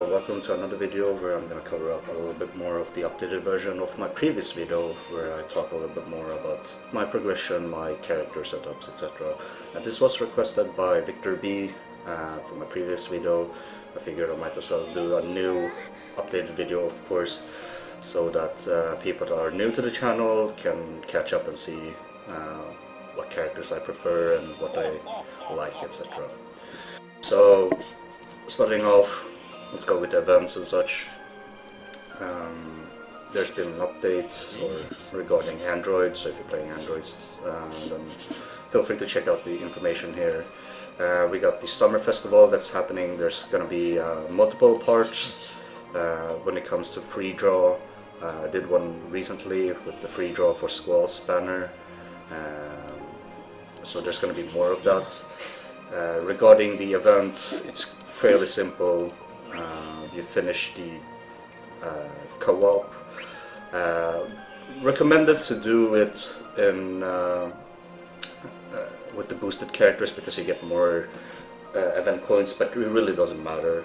Welcome to another video where I'm going to cover up a little bit more of the updated version of my previous video where I talk a little bit more about my progression, my character setups, etc. And this was requested by Victor B from my previous video. I figured I might as well do a new updated video, of course, so that people that are new to the channel can catch up and see what characters I prefer and what I like, etc. So, starting off, let's go with the events and such. There's been an update regarding Android, so if you're playing Androids, then feel free to check out the information here. We got the Summer Festival that's happening. There's going to be multiple parts when it comes to free draw. I did one recently with the free draw for Squall's banner, so there's going to be more of that. Regarding the event, it's fairly simple. You finish the co-op. Recommended to do it in with the boosted characters because you get more event coins, but it really doesn't matter.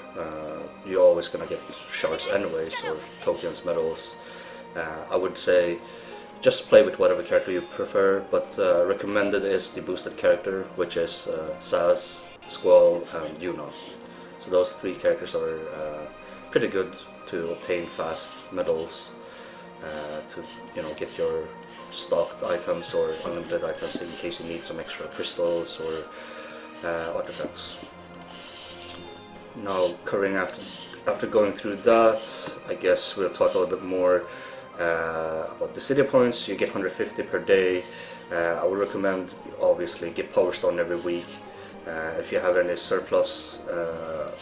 You're always gonna get shards anyways, or tokens, medals. I would say just play with whatever character you prefer, but recommended is the boosted character, which is Saz, Squall, and Yuna. So those three characters are pretty good to obtain fast medals, to get your stocked items or unlimited items in case you need some extra crystals or artifacts. Now, covering after going through that, I guess we'll talk a little bit more about the city points. You get 150 per day. I would recommend, obviously, get Power Stone every week. If you have any surplus,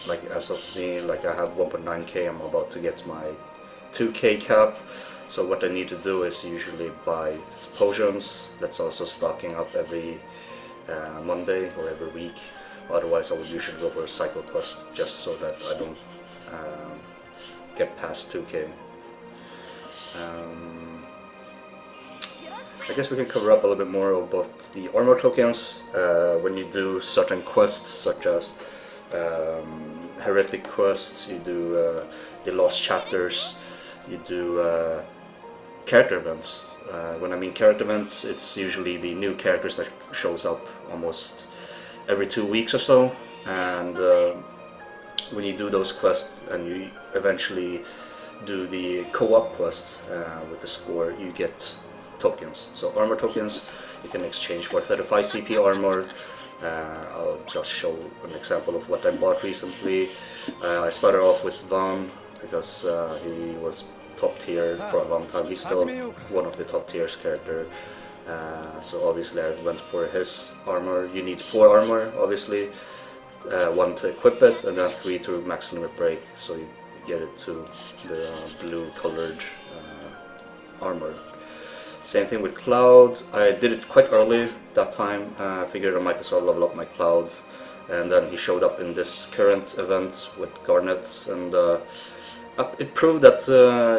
like as of me, like I have 1.9k, I'm about to get my 2k cap. So what I need to do is usually buy potions. That's also stocking up every Monday or every week. Otherwise I would usually go for a cycle quest just so that I don't get past 2k. I guess we can cover up a little bit more about the armor tokens. When you do certain quests, such as heretic quests, you do the lost chapters, you do character events. When I mean character events, it's usually the new characters that shows up almost every 2 weeks or so. And when you do those quests and you eventually do the co-op quest with the score, you get tokens. So armor tokens you can exchange for 35 CP armor. I'll just show an example of what I bought recently. I started off with Van because he was top tier for a long time. He's still one of the top tiers character. So obviously I went for his armor. You need 4 armor, obviously. 1 to equip it, and then 3 to max limit break, so you get it to the blue colored armor. Same thing with Cloud. I did it quite early that time. I figured I might as well level up my Cloud, and then he showed up in this current event with Garnet, and it proved that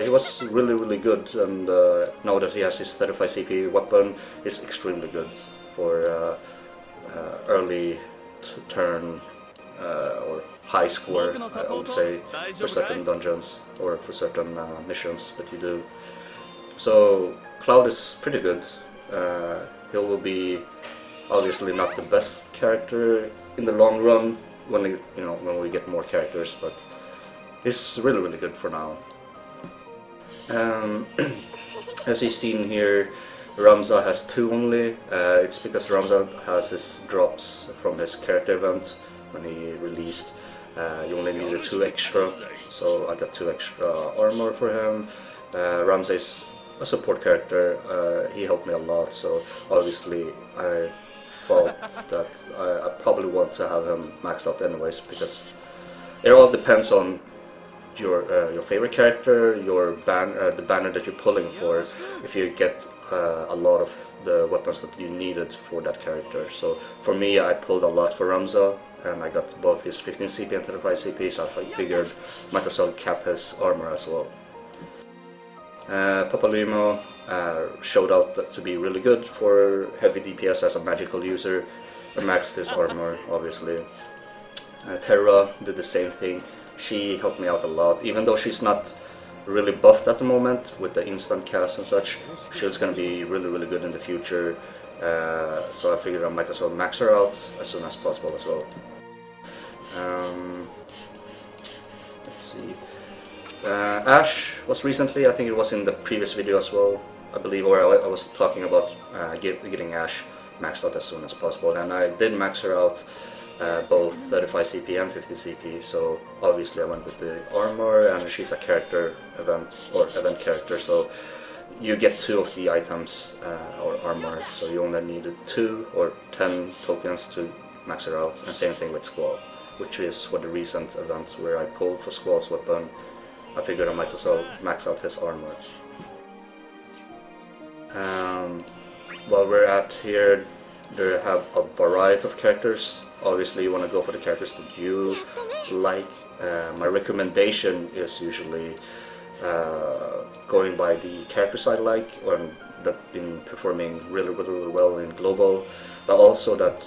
he was really good, and now that he has his 35 CP weapon, is extremely good for early turn or high score, I would say, for certain dungeons or for certain missions that you do. So Cloud is pretty good. He will be obviously not the best character in the long run when we get more characters, but he's really good for now. As you've seen here, Ramza has 2 only. It's because Ramza has his drops from his character event when he released. You only needed 2 extra, so I got 2 extra armor for him. Ramza is a support character. He helped me a lot, so obviously I felt that I probably want to have him maxed out anyways, because it all depends on your favorite character, the banner that you're pulling for, if you get a lot of the weapons that you needed for that character. So for me, I pulled a lot for Ramza, and I got both his 15 CP and 35 CP, so I figured might as well cap his armor as well. Papalimo showed out to be really good for heavy DPS as a magical user. I maxed his armor, obviously. Terra did the same thing. she helped me out a lot, even though she's not really buffed at the moment with the instant cast and such. She's gonna be really good in the future, so I figured I might as well max her out as soon as possible as well. Let's see. Ash was recently, I think it was in the previous video as well, I believe, where I was talking about getting Ash maxed out as soon as possible, and I did max her out both 35 CP and 50 CP, so obviously I went with the armor, and she's a character event, or event character, so you get 2 of the items or armor, so you only needed 2 or 10 tokens to max her out, and same thing with Squall, which is for the recent event where I pulled for Squall's weapon. I figured I might as well max out his armor. While we're at here, they have a variety of characters. Obviously you want to go for the characters that you like. My recommendation is usually going by the characters I like, or that been performing really well in global, but also that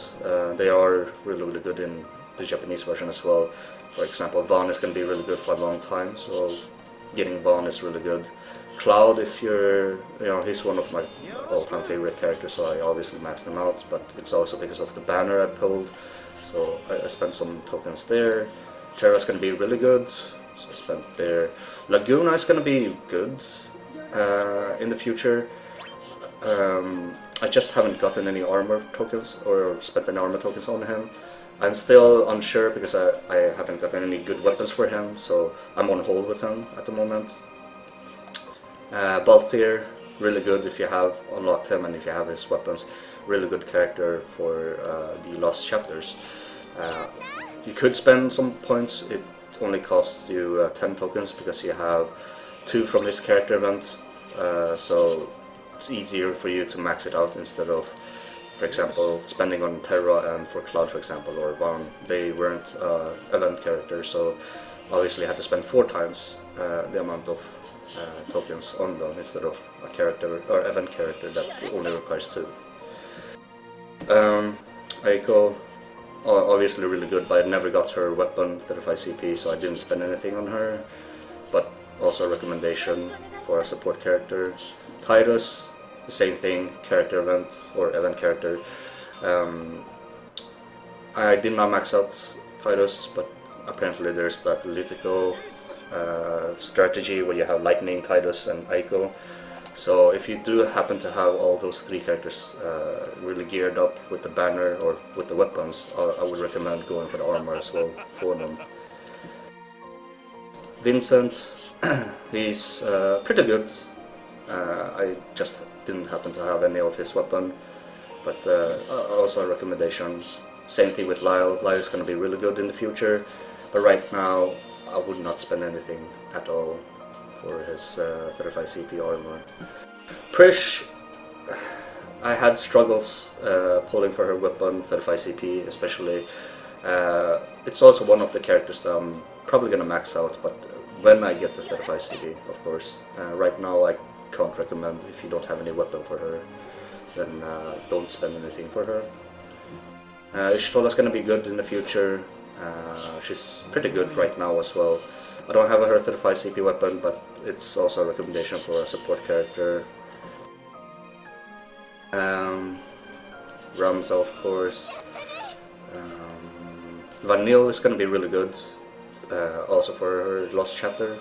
they are really good in the Japanese version as well. For example, Vaughn is going to be really good for a long time, so getting Vaughn is really good. Cloud, if you're, he's one of my all-time favorite characters, so I obviously maxed him out, but it's also because of the banner I pulled, so I spent some tokens there. Terra's going to be really good, so I spent there. Laguna is going to be good in the future. I just haven't gotten any armor tokens, or spent any armor tokens on him. I'm still unsure because I haven't gotten any good weapons for him, so I'm on hold with him at the moment. Balthier, really good if you have unlocked him and if you have his weapons. Really good character for the Lost Chapters. You could spend some points, it only costs you 10 tokens because you have 2 from this character event, so it's easier for you to max it out instead of, for example, spending on Terra and for Cloud, for example, or Vaughn. They weren't event characters, so obviously I had to spend 4 times the amount of tokens on them instead of a character or event character that only requires 2. Aiko, obviously really good, but I never got her weapon 35 CP, so I didn't spend anything on her, but also a recommendation for a support character. Titus, the same thing, character event or event character. I did not max out Titus, but apparently there's that Litico strategy where you have Lightning, Titus and Aiko. So if you do happen to have all those 3 characters really geared up with the banner or with the weapons, I would recommend going for the armor as well for them. Vincent, he's pretty good. I just didn't happen to have any of his weapon, but also a recommendation. Same thing with Lyle. Lyle is going to be really good in the future, but right now I would not spend anything at all for his 35 CP armor. Prish, I had struggles pulling for her weapon 35 CP especially. It's also one of the characters that I'm probably going to max out, but when I get the 35 CP, of course. Right now I can't recommend. If you don't have any weapon for her, then don't spend anything for her. Ishtola's gonna be good in the future. She's pretty good right now as well. I don't have her 35 CP weapon, but it's also a recommendation for a support character. Ramza, of course. Vanille is gonna be really good, also for her Lost Chapter.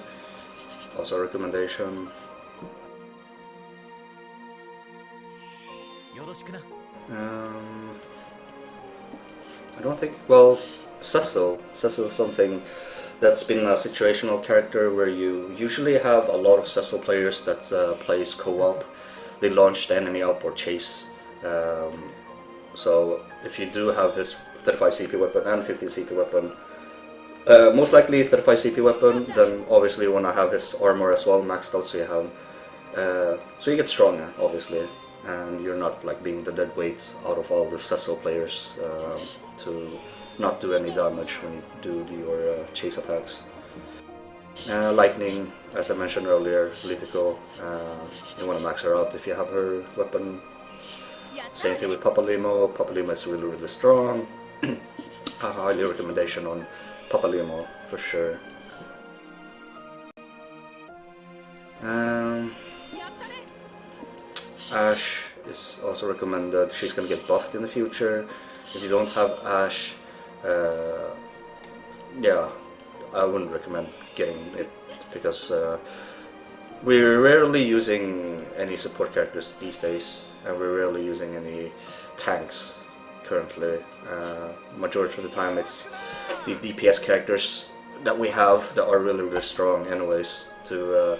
Also a recommendation. I don't think, well, Cecil is something that's been a situational character where you usually have a lot of Cecil players that plays co-op. They launch the enemy up or chase. So if you do have his 35 CP weapon and 15 CP weapon, most likely 35 CP weapon, then obviously you want to have his armor as well maxed out, so you have, so you get stronger, obviously, and you're not like being the dead weight out of all the Cecil players to not do any damage when you do your chase attacks. Lightning, as I mentioned earlier, Litico, you want to max her out if you have her weapon. Same thing with Papalimo. Papalimo is really strong. A highly recommendation on Papalimo for sure. Um, Ash is also recommended. She's gonna get buffed in the future. If you don't have Ash, yeah, I wouldn't recommend getting it because we're rarely using any support characters these days, and we're rarely using any tanks currently. Majority of the time it's the DPS characters that we have that are really strong anyways to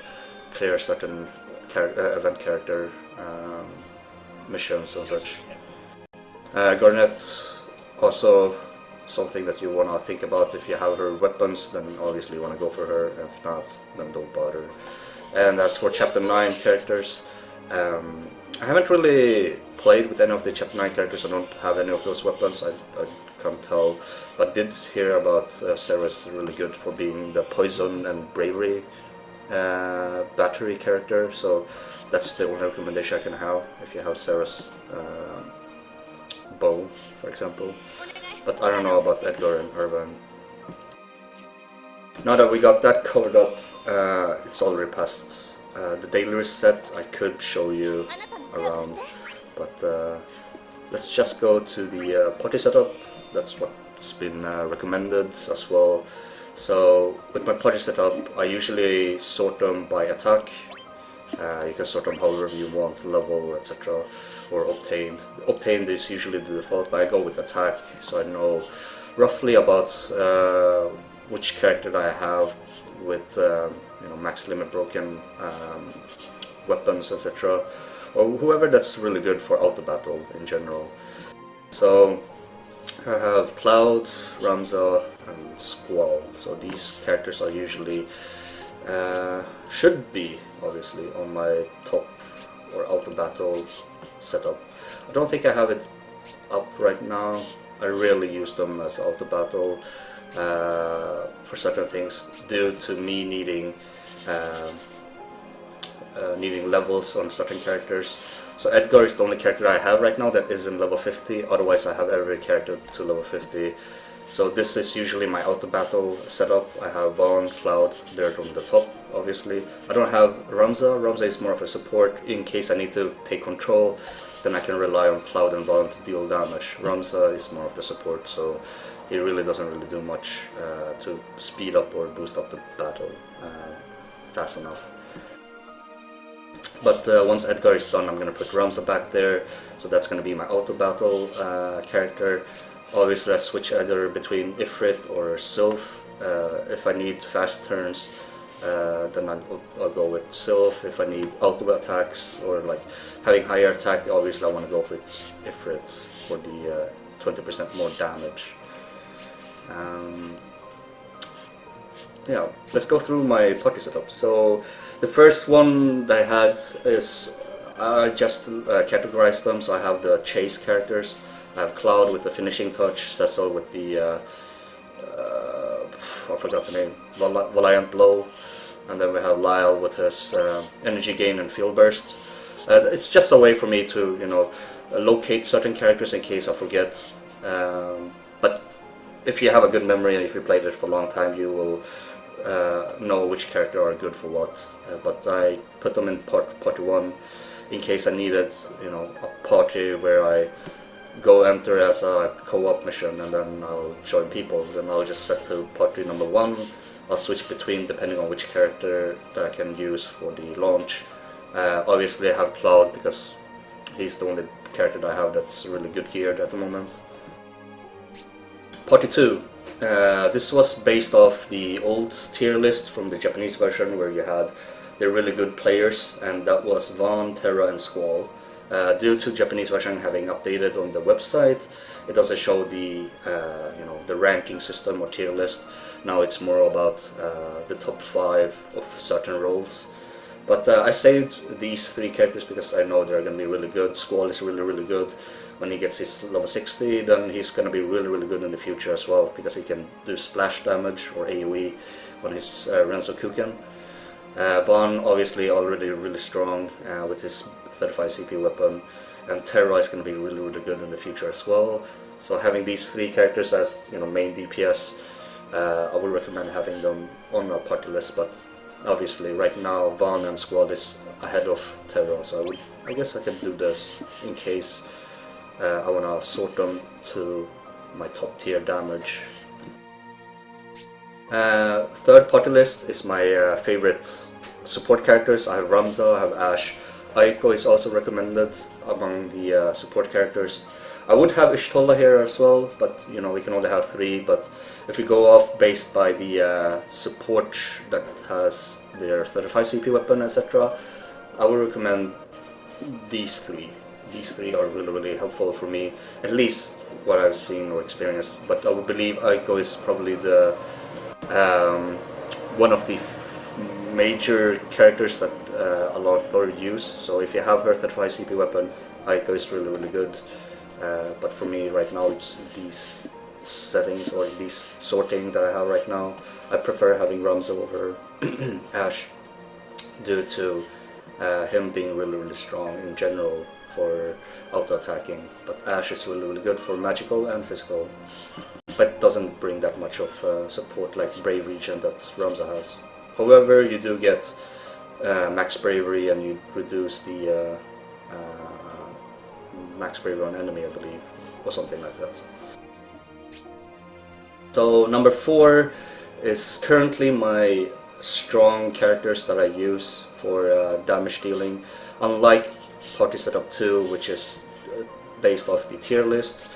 clear certain event character missions and such. Garnet also something that you want to think about. If you have her weapons, then obviously you want to go for her. If not, then don't bother. And as for Chapter 9 characters, I haven't really played with any of the Chapter 9 characters. I don't have any of those weapons, I can't tell. But did hear about Sarah's really good for being the poison and bravery battery character, so that's the only recommendation I can have if you have Sarah's bow, for example. But I don't know about Edgar and Irvine. Now that we got that covered up, it's already past the daily reset. I could show you around, but let's just go to the party setup. That's what's been recommended as well. So with my party setup, I usually sort them by attack. You can sort them however you want, level, etc. or obtained. Obtained is usually the default, but I go with attack, so I know roughly about which character I have with you know, max limit broken weapons, etc. or whoever that's really good for auto battle in general. So I have Cloud, Ramza, and Squall. So these characters are usually should be obviously on my top or auto battle setup. I don't think I have it up right now. I rarely use them as auto battle for certain things due to me needing needing levels on certain characters. So Edgar is the only character I have right now that is in level 50, otherwise I have every character to level 50. So this is usually my auto battle setup. I have Vaughn, Cloud, they're on the top obviously. I don't have Ramza. Ramza is more of a support in case I need to take control, then I can rely on Cloud and Vaughn to deal damage. Ramza is more of the support, so he really doesn't really do much to speed up or boost up the battle fast enough. But once Edgar is done, I'm going to put Ramza back there, so that's going to be my auto battle character. Obviously I switch either between Ifrit or Sylph. If I need fast turns, then I'll go with Sylph. If I need auto attacks or like having higher attack, obviously I want to go with Ifrit for the 20% more damage. Yeah, let's go through my party setup. So the first one that I had is I just categorized them. So I have the chase characters. I have Cloud with the finishing touch, Cecil with the I forgot the name, Valiant Blow, and then we have Lyle with his energy gain and field burst. It's just a way for me to, you know, locate certain characters in case I forget. But if you have a good memory and if you played it for a long time, you will know which character are good for what. But I put them in party 1 in case I needed, you know, a party where I go enter as a co-op mission and then I'll join people. Then I'll just set to party number 1. I'll switch between depending on which character that I can use for the launch. Obviously I have Cloud because he's the only character that I have that's really good geared at the moment. Party 2. This was based off the old tier list from the Japanese version where you had the really good players, and that was Vaughn, Terra and Squall. Due to Japanese version having updated on the website, it doesn't show the you know, the ranking system or tier list. Now it's more about the top 5 of certain roles. But I saved these 3 characters because I know they're going to be really good. Squall is really good. When he gets his level 60, then he's going to be really good in the future as well, because he can do splash damage or AoE on his Renzo Kuken. Vaughn obviously already really strong with his 35 CP weapon, and Terra is going to be really good in the future as well. So having these 3 characters as, you know, main DPS, I would recommend having them on a party list, but obviously right now Von and Squad is ahead of Terra, so I guess I can do this in case I wanna sort them to my top tier damage. Third party list is my favorite support characters. I have Ramza, I have Ashe. Aiko is also recommended among the support characters. I would have Ishtola here as well, but you know, we can only have 3. But if we go off based by the support that has their 35 CP weapon, etc., I would recommend these 3. These 3 are really helpful for me, at least what I've seen or experienced. But I would believe Aiko is probably the one of the major characters that a lot of people use. So if you have her 35 CP weapon, Aiko is really good. But for me right now, it's these settings or these sorting that I have right now. I prefer having Ramza over Ashe due to him being really strong in general for auto attacking. But Ashe is really good for magical and physical, but doesn't bring that much of support like Brave Regen that Ramza has. However, you do get max bravery and you reduce the max bravery on enemy, I believe, or something like that. So number 4 is currently my strong characters that I use for damage dealing. Unlike Party Setup 2, which is based off the tier list,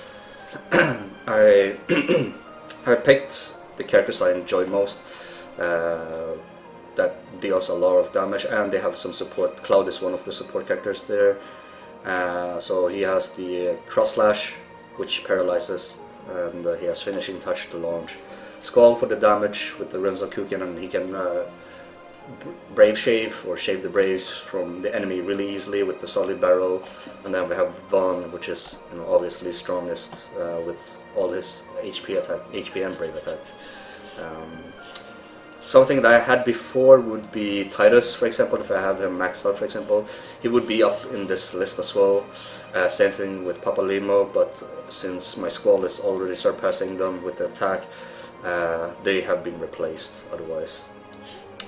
I picked the characters I enjoy most, that deals a lot of damage, and they have some support. Cloud is one of the support characters there. So he has the Cross Slash, which paralyzes, and he has Finishing Touch to launch. Skull for the damage with the Renzokuken, and he can Brave Shave or shave the Braves from the enemy really easily with the Solid Barrel. And then we have Von, which is, you know, obviously strongest with all his HP and Brave attack. Something that I had before would be Titus, for example. If I have him maxed out, for example, he would be up in this list as well. Same thing with Papa Limo, but since my Squall is already surpassing them with the attack, they have been replaced otherwise.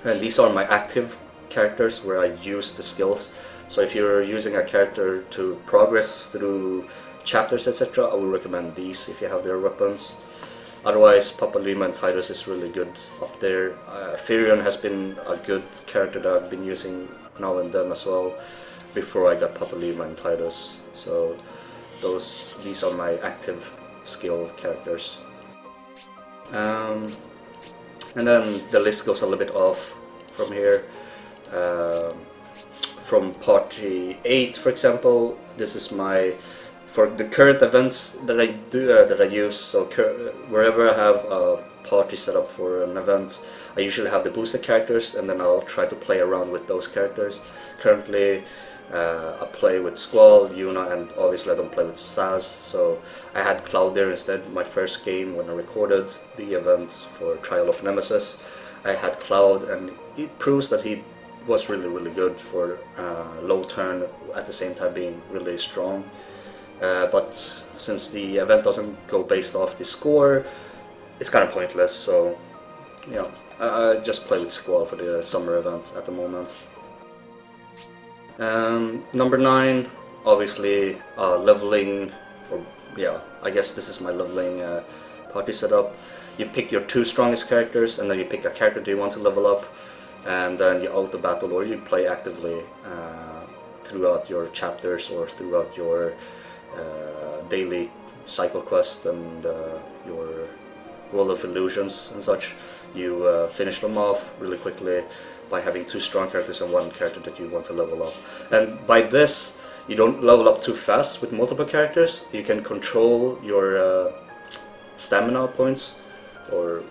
And these are my active characters where I use the skills. So if you're using a character to progress through chapters, etc., I would recommend these if you have their weapons. Otherwise, Papa Lima and Titus is really good up there. Firion has been a good character that I've been using now and then as well, before I got Papa Lima and Titus. So these are my active skill characters. And then the list goes a little bit off from here. From Party 8, for example, this is my, for the current events that I do that I use. So wherever I have a party set up for an event, I usually have the boosted characters, and then I'll try to play around with those characters. Currently, I play with Squall, Yuna, and obviously I don't play with Saz. So I had Cloud there instead. My first game when I recorded the event for Trial of Nemesis, I had Cloud, and it proves that he was really good for low turn, at the same time being really strong. But since the event doesn't go based off the score, it's kind of pointless. So, you know, I just play with Squall for the summer event at the moment. Number 9, obviously leveling, or yeah, I guess this is my leveling party setup. You pick your 2 strongest characters, and then you pick a character that you want to level up, and then you auto battle or you play actively throughout your chapters or throughout your daily cycle quest and your World of Illusions and such. You finish them off really quickly by having 2 strong characters and 1 character that you want to level up. And by this, you don't level up too fast with multiple characters. You can control your stamina points, or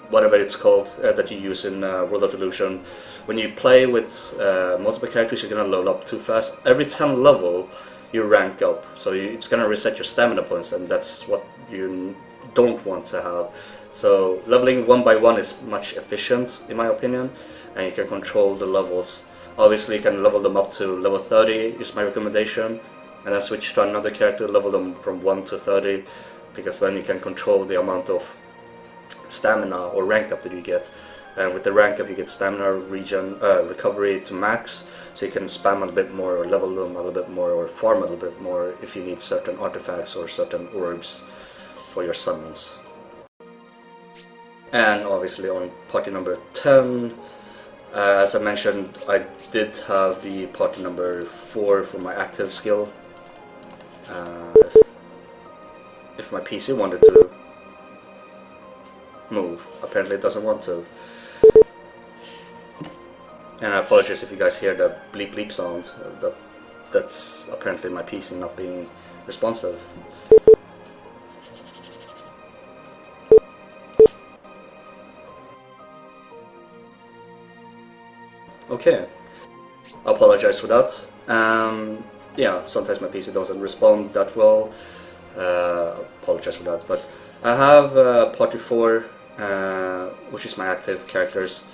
whatever it's called, that you use in World of Illusion. When you play with multiple characters, you're gonna level up too fast. Every 10 level, you rank up, so it's gonna reset your stamina points, and that's what you don't want to have. So leveling 1 by 1 is much efficient in my opinion, and you can control the levels. Obviously you can level them up to level 30 is my recommendation, and then switch to another character, level them from 1 to 30, because then you can control the amount of stamina or rank up that you get. and with the rank up you get stamina regen recovery to max, so you can spam a little bit more or level them a little bit more or farm a little bit more if you need certain artifacts or certain orbs for your summons. And obviously on party number 10, as I mentioned, I did have the party number 4 for my active skill. If my PC wanted to move, apparently it doesn't want to. And I apologize if you guys hear the bleep bleep sound. That's apparently my PC not being responsive. Okay, I apologize for that. Yeah, sometimes my PC doesn't respond that well. Apologize for that. But I have party 4, which is my active characters,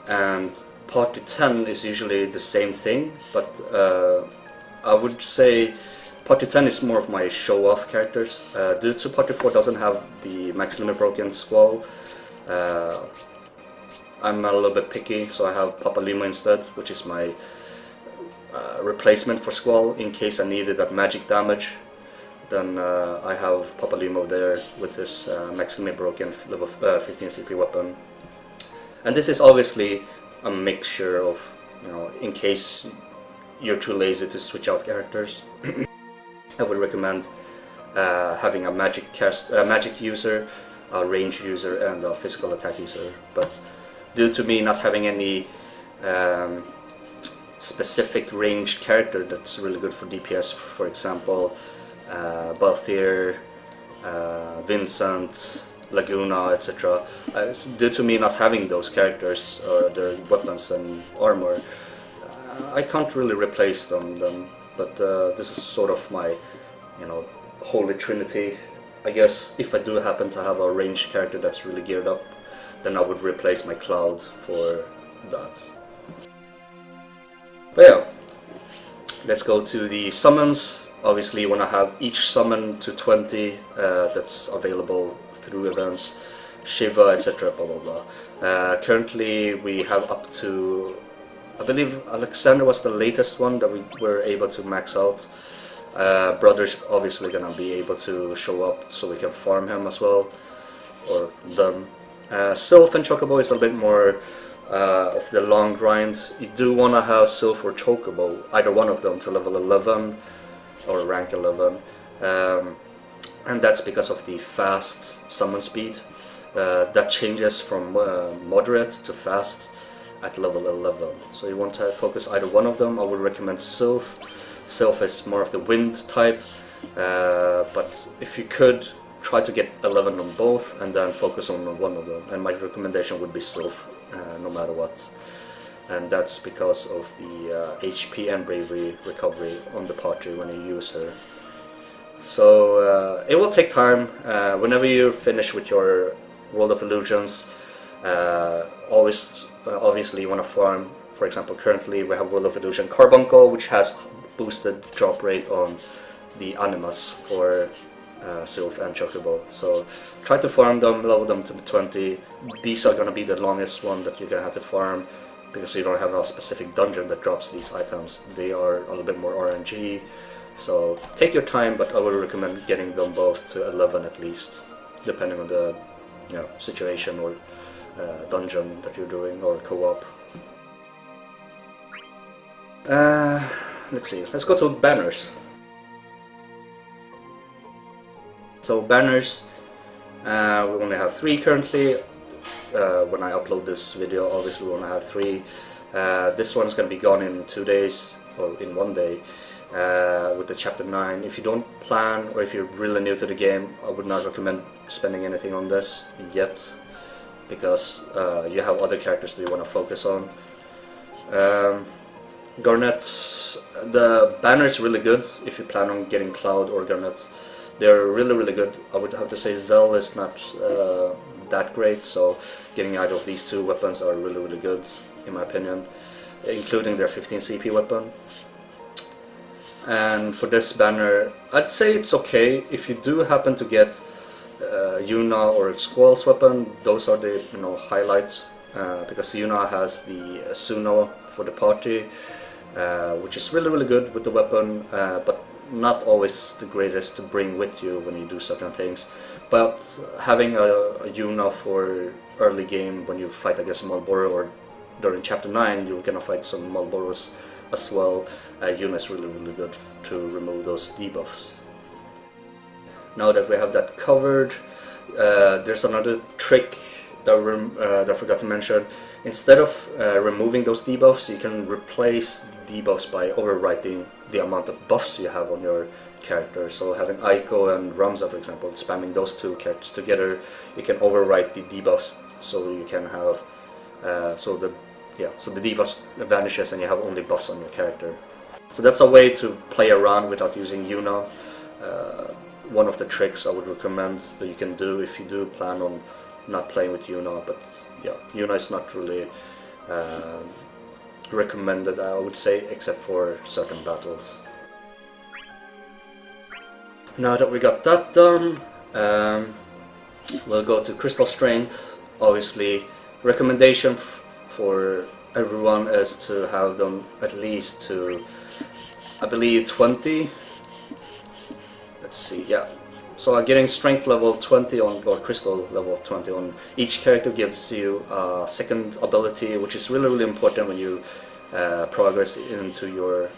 and party 10 is usually the same thing, but I would say party 10 is more of my show-off characters. Due to party 4 doesn't have the max limit broken Squall, I'm a little bit picky, so I have Papa Lima instead, which is my replacement for Squall in case I needed that magic damage. Then I have Papa Lima there with his max limit broken level 15 CP weapon. And this is obviously a mixture of, you know, in case you're too lazy to switch out characters. I would recommend having a magic user, a range user, and a physical attack user. But due to me not having any specific ranged character that's really good for DPS, for example, Balthier, Vincent, Laguna, etc. Due to me not having those characters or their weapons and armor, I can't really replace them. But this is sort of my, you know, holy trinity. I guess if I do happen to have a ranged character that's really geared up, then I would replace my Cloud for that. But yeah, let's go to the summons. Obviously you want to have each summon to 20 that's available through events, Shiva, etc. blah blah blah. Currently we have up to, I believe Alexander was the latest one that we were able to max out. Brother's obviously gonna be able to show up so we can farm him as well, or them. Sylph and Chocobo is a bit more of the long grind. You do want to have Sylph or Chocobo, either one of them, to level 11 or rank 11, and that's because of the fast summon speed. That changes from moderate to fast at level 11, so you want to focus either one of them. I would recommend Sylph. Sylph is more of the wind type, but if you could, try to get 11 on both and then focus on one of them, and my recommendation would be Sylph no matter what. And that's because of the HP and bravery recovery on the party when you use her. So it will take time. Whenever you finish with your World of Illusions, obviously you want to farm. For example, currently we have World of Illusion Carbuncle, which has boosted drop rate on the Animus for Sylph and Chocobo. So try to farm them, level them to 20. These are going to be the longest one that you're going to have to farm, because you don't have a specific dungeon that drops these items. They are a little bit more RNG, so take your time, but I would recommend getting them both to 11 at least, depending on the, you know, situation or dungeon that you're doing, or co-op. Let's see, let's go to banners. So banners, we only have 3 currently. When I upload this video, obviously we only have 3. This one is going to be gone in 2 days, or in 1 day, with the chapter 9. If you don't plan, or if you're really new to the game, I would not recommend spending anything on this yet, because you have other characters that you want to focus on. Garnet, the banner is really good if you plan on getting Cloud or Garnet. They're really good. I would have to say Zell is not that great, so getting either of these 2 weapons are really good in my opinion, including their 15 CP weapon. And for this banner, I'd say it's okay. If you do happen to get Yuna or Squall's weapon, those are the, you know, highlights. because Yuna has the Suno for the party, which is really good with the weapon, but not always the greatest to bring with you when you do certain things. But having a Yuna for early game when you fight against Malboro, or during chapter 9 you're gonna fight some Malboros as well, Yuna is really good to remove those debuffs. Now that we have that covered, there's another trick that I forgot to mention. Instead of removing those debuffs, you can replace the debuffs by overwriting the amount of buffs you have on your character. So having Aiko and Ramza, for example, spamming those two characters together, you can overwrite the debuffs, so you can have so the debuffs vanishes and you have only buffs on your character. So that's a way to play around without using Yuna. One of the tricks I would recommend that you can do if you do plan on not playing with Yuna, but yeah, Yuna is not really recommended, I would say, except for certain battles. Now that we got that done, we'll go to Crystal Strength. Obviously, recommendation for everyone is to have them at least to, I believe, 20. Let's see, yeah. So getting strength level 20 on, or crystal level 20 on each character gives you a second ability, which is really important when you progress into your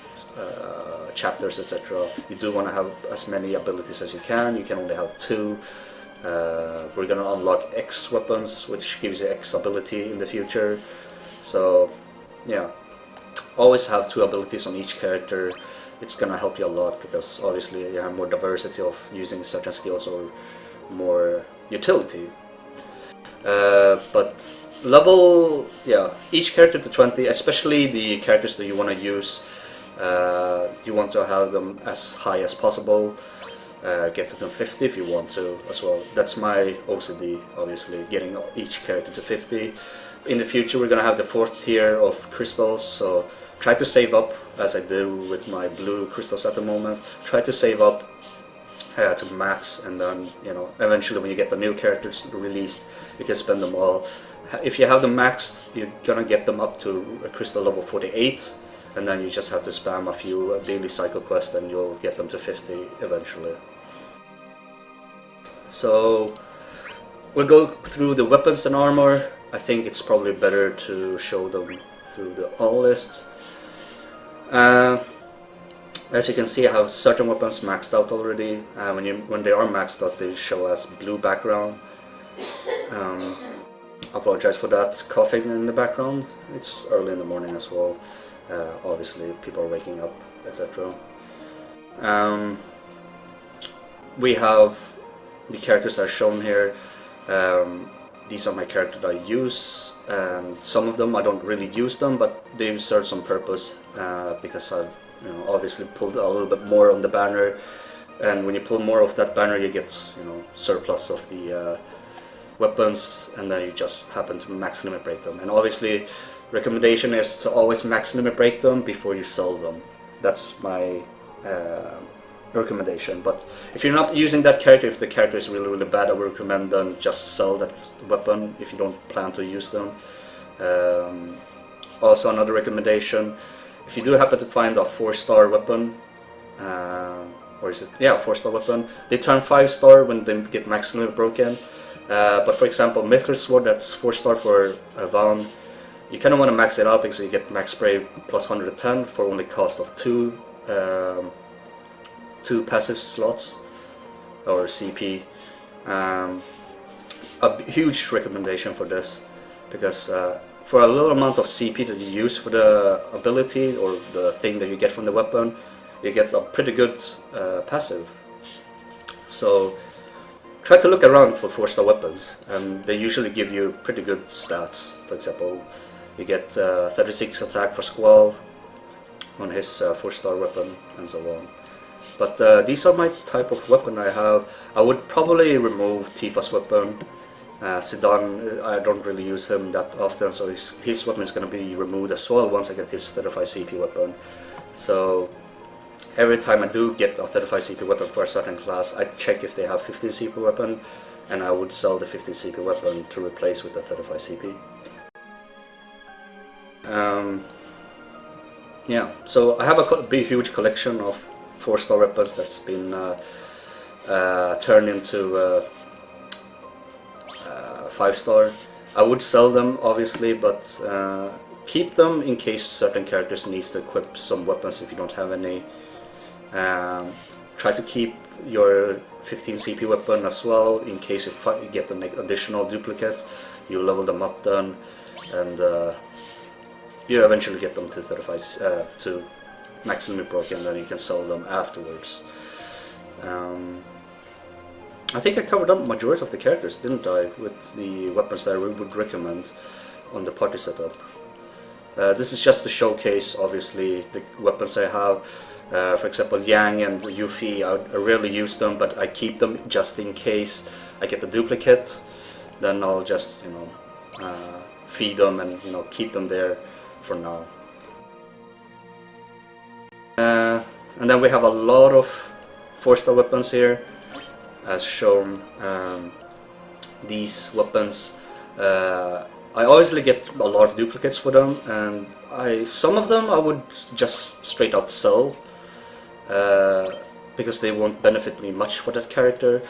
chapters, etc. You do want to have as many abilities as you can. You can only have 2. We're gonna unlock X weapons, which gives you X ability in the future. So yeah, always have 2 abilities on each character. It's gonna help you a lot, because obviously you have more diversity of using certain skills or more utility. But level, yeah, each character to 20, especially the characters that you want to use, you want to have them as high as possible. Get to them 50 if you want to as well. That's my OCD, obviously, getting each character to 50. In the future we're gonna have the 4th tier of crystals, so try to save up, as I do with my blue crystals at the moment. Try to save up to max, and then, you know, eventually when you get the new characters released, you can spend them all. If you have them maxed, you're gonna get them up to a crystal level 48, and then you just have to spam a few daily cycle quests and you'll get them to 50 eventually. So we'll go through the weapons and armor. I think it's probably better to show them through the all list. As you can see, I have certain weapons maxed out already. When they are maxed out, they show as blue background. Apologize for that coughing in the background. It's early in the morning as well. Obviously, people are waking up, etc. We have the characters that are shown here. These are my characters that I use, and some of them I don't really use them, but they serve some purpose because I've obviously pulled a little bit more on the banner, and when you pull more of that banner, you get surplus of the weapons, and then you just happen to max limit break them. And obviously, recommendation is to always max limit break them before you sell them. That's my recommendation. But if you're not using that character, if the character is really bad, I would recommend them just sell that weapon if you don't plan to use them. Also, another recommendation, if you do happen to find a 4-star weapon, or is it, yeah, 4-star weapon, they turn 5-star when they get max limit broken. But for example, Mithril Sword, that's 4-star for Vaughn. You kind of want to max it out because you get max spray plus 110 for only cost of 2 passive slots or CP. A huge recommendation for this, because for a little amount of CP that you use for the ability or the thing that you get from the weapon, you get a pretty good passive. So try to look around for 4-star weapons, and they usually give you pretty good stats. For example, you get 36 attack for Squall on his 4-star weapon, and so on. But these are my type of weapon I have. I would probably remove Tifa's weapon. Zidane, I don't really use him that often, so his weapon is going to be removed as well once I get his 35 CP weapon. So every time I do get a 35 CP weapon for a certain class, I check if they have 15 CP weapon, and I would sell the 15 CP weapon to replace with the 35 CP. Yeah, so I have a big, huge collection of 4-star weapons that's been turned into 5-star. I would sell them, obviously, but keep them in case certain characters needs to equip some weapons if you don't have any. Try to keep your 15 CP weapon as well, in case you get an additional duplicate. You level them up then, and you eventually get them to 35 to max limit broken, and then you can sell them afterwards. I think I covered up majority of the characters, didn't I, with the weapons that I would recommend on the party setup. This is just to showcase, obviously, the weapons I have. For example, Yang and Yuffie, I rarely use them, but I keep them just in case I get the duplicate. Then I'll just, feed them and keep them there for now. And then we have a lot of 4-star weapons here, as shown. These weapons, I obviously get a lot of duplicates for them, and some of them I would just straight out sell, because they won't benefit me much for that character.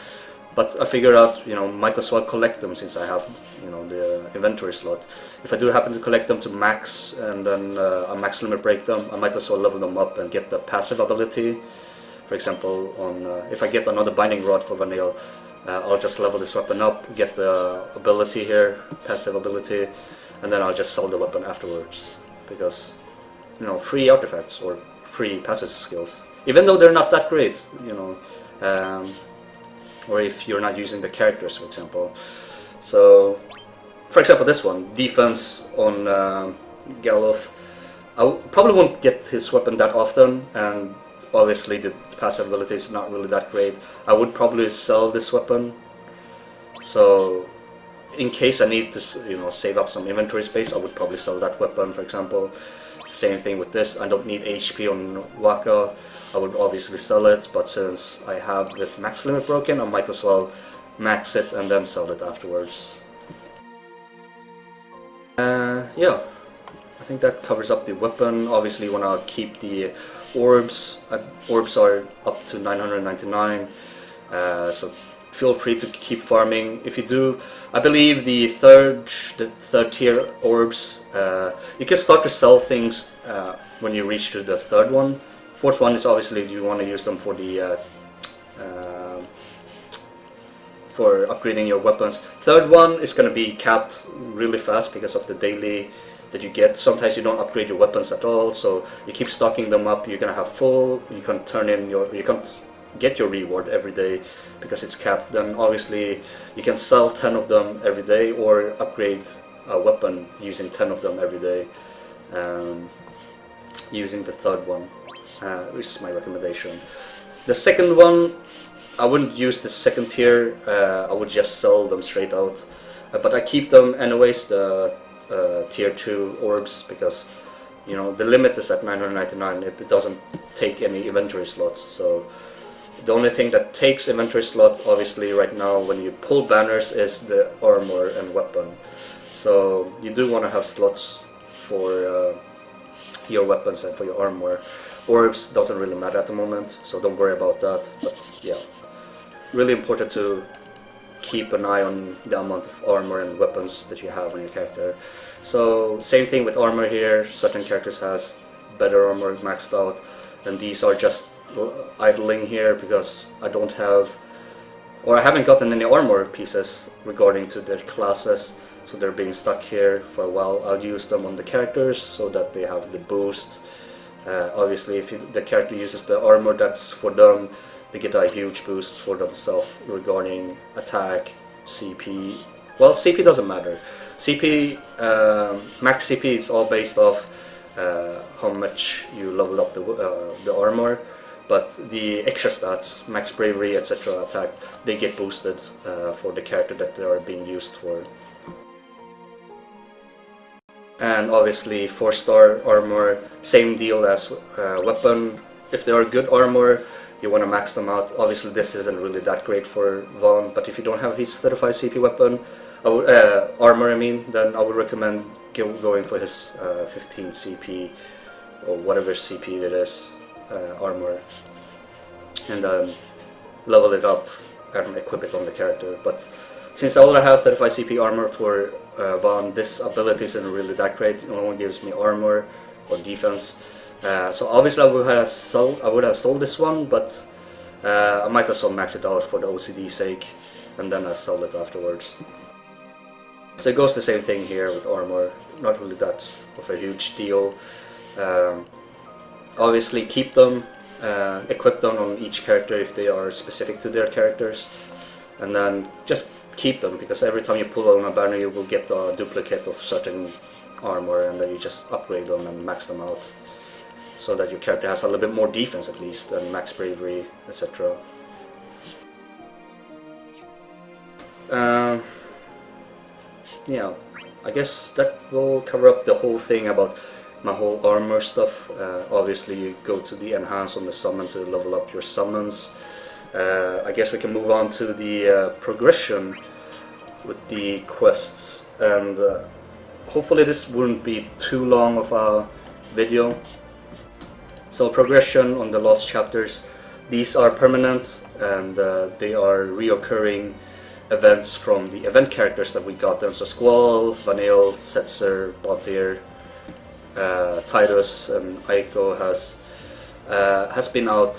But I figure out, might as well collect them since I have, the inventory slot. If I do happen to collect them to max and then I max limit break them, I might as well level them up and get the passive ability. For example, if I get another binding rod for Vanille, I'll just level this weapon up, get the ability here, passive ability, and then I'll just sell the weapon afterwards. Because, free artifacts or free passive skills, even though they're not that great, or if you're not using the characters, for example. So, for example, this one, defense on Galuf. I probably won't get his weapon that often, and obviously the passive ability is not really that great. I would probably sell this weapon. So, in case I need to, save up some inventory space, I would probably sell that weapon, for example. Same thing with this. I don't need HP on Waka. I would obviously sell it, but since I have it max limit broken, I might as well max it and then sell it afterwards. Yeah, I think that covers up the weapon. Obviously you want to keep the orbs. Orbs are up to 999, so feel free to keep farming. If you do, I believe the third tier orbs, you can start to sell things when you reach to the third one. Fourth one is obviously you want to use them for the for upgrading your weapons. Third one is going to be capped really fast because of the daily that you get. Sometimes you don't upgrade your weapons at all, so you keep stocking them up. You're gonna have full. You can you can't get your reward every day because it's capped. Then obviously you can sell 10 of them every day or upgrade a weapon using 10 of them every day, using the third one, which is my recommendation. The second one, I wouldn't use the second tier. I would just sell them straight out, but I keep them anyways, the tier 2 orbs, because the limit is at 999. It doesn't take any inventory slots, so the only thing that takes inventory slot obviously right now when you pull banners is the armor and weapon. So you do want to have slots for your weapons and for your armor. Orbs doesn't really matter at the moment, so don't worry about that. But yeah, really important to keep an eye on the amount of armor and weapons that you have on your character. So same thing with armor here. Certain characters has better armor maxed out, and these are just idling here because I don't have, or I haven't gotten any armor pieces regarding to their classes, so they're being stuck here for a while. I'll use them on the characters so that they have the boost. Obviously if the character uses the armor that's for them, they get a huge boost for themselves regarding attack, CP. Well, CP doesn't matter. CP, max CP is all based off how much you level up the armor, but the extra stats, max bravery, etc., attack, they get boosted for the character that they are being used for. And obviously 4-star armor, same deal as weapon. If they are good armor, you want to max them out. Obviously this isn't really that great for Vaughn, but if you don't have his 35 CP weapon, armor then I would recommend going for his 15 CP or whatever CP it is armor, and then level it up and equip it on the character. But since I already have 35 CP armor for Van, this ability isn't really that great. It only gives me armor or defense. So obviously I would have sold this one, but I might as well max it out for the OCD sake, and then I sell it afterwards. So it goes the same thing here with armor, not really that of a huge deal. Obviously keep them, equip them on each character if they are specific to their characters, and then just keep them, because every time you pull on a banner you will get a duplicate of certain armor, and then you just upgrade them and max them out, so that your character has a little bit more defense at least, and max bravery, etc. Yeah, I guess that will cover up the whole thing about my whole armor stuff. Obviously you go to the enhance on the summon to level up your summons. I guess we can move on to the progression with the quests, and hopefully this wouldn't be too long of a video. So progression on the lost chapters, these are permanent, and they are reoccurring events from the event characters that we got them. So Squall, Vanille, Setzer, Baltier, Titus and Aiko has been out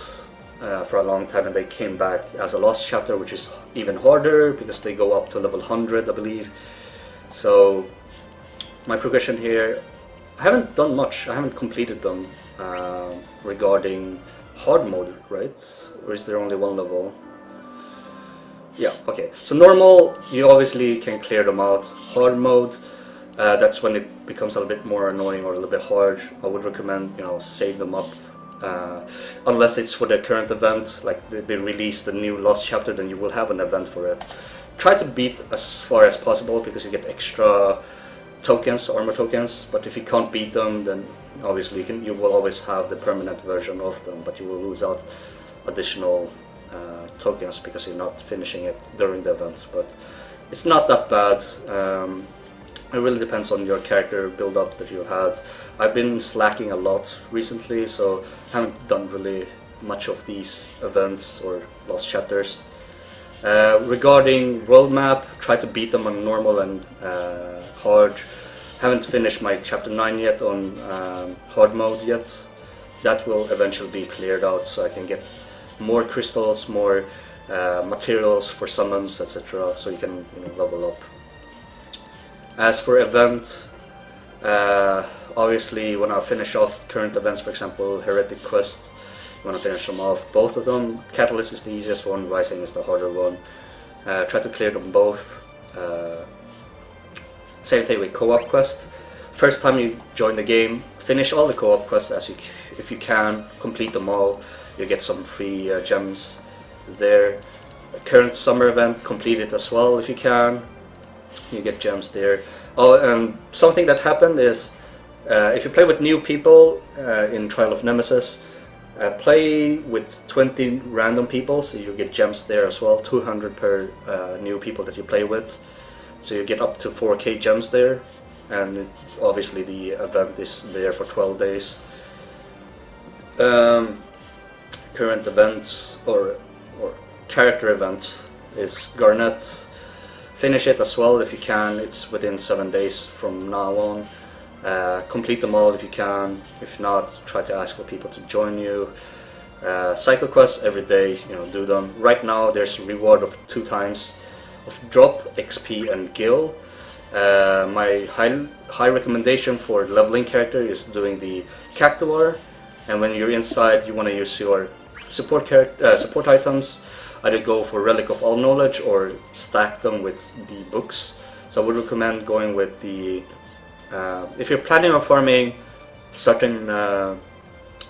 for a long time, and they came back as a lost chapter, which is even harder because they go up to level 100, I believe. So my progression here, I haven't done much. I haven't completed them regarding hard mode, right? Or is there only one level? Yeah, okay. So normal, you obviously can clear them out. Hard mode, that's when it becomes a little bit more annoying or a little bit hard. I would recommend, you know, save them up. Unless it's for the current event, like they release the new Lost Chapter, then you will have an event for it. Try to beat as far as possible because you get extra tokens, armor tokens, but if you can't beat them, then obviously you will always have the permanent version of them, but you will lose out additional tokens because you're not finishing it during the event. But it's not that bad. It really depends on your character build up that you had. I've been slacking a lot recently, so I haven't done really much of these events or lost chapters. Regarding world map, try to beat them on normal and hard. Haven't finished my chapter 9 yet on hard mode yet. That will eventually be cleared out, so I can get more crystals, more materials for summons, etc. So you can, you know, level up. As for event, obviously when I finish off current events, for example Heretic Quest, when I finish them off, both of them, Catalyst is the easiest one, Rising is the harder one. Try to clear them both. Same thing with co-op quest. First time you join the game, finish all the co-op quests if you can, complete them all. You get some free gems there. Current summer event, complete it as well if you can. You get gems there. Oh, and something that happened is if you play with new people in Trial of Nemesis, play with 20 random people, so you get gems there as well, 200 per new people that you play with. So you get up to 4k gems there, and obviously the event is there for 12 days. Current event or character event is Garnet. Finish it as well if you can. It's within 7 days from now on. Complete them all if you can. If not, try to ask for people to join you. Cycle quests every day, you know, do them. Right now there's a reward of 2 times of drop, XP and gil. My high recommendation for leveling character is doing the Cactuar, and when you're inside you want to use your support items. Either go for Relic of All Knowledge or stack them with the books. So I would recommend going with the if you're planning on farming certain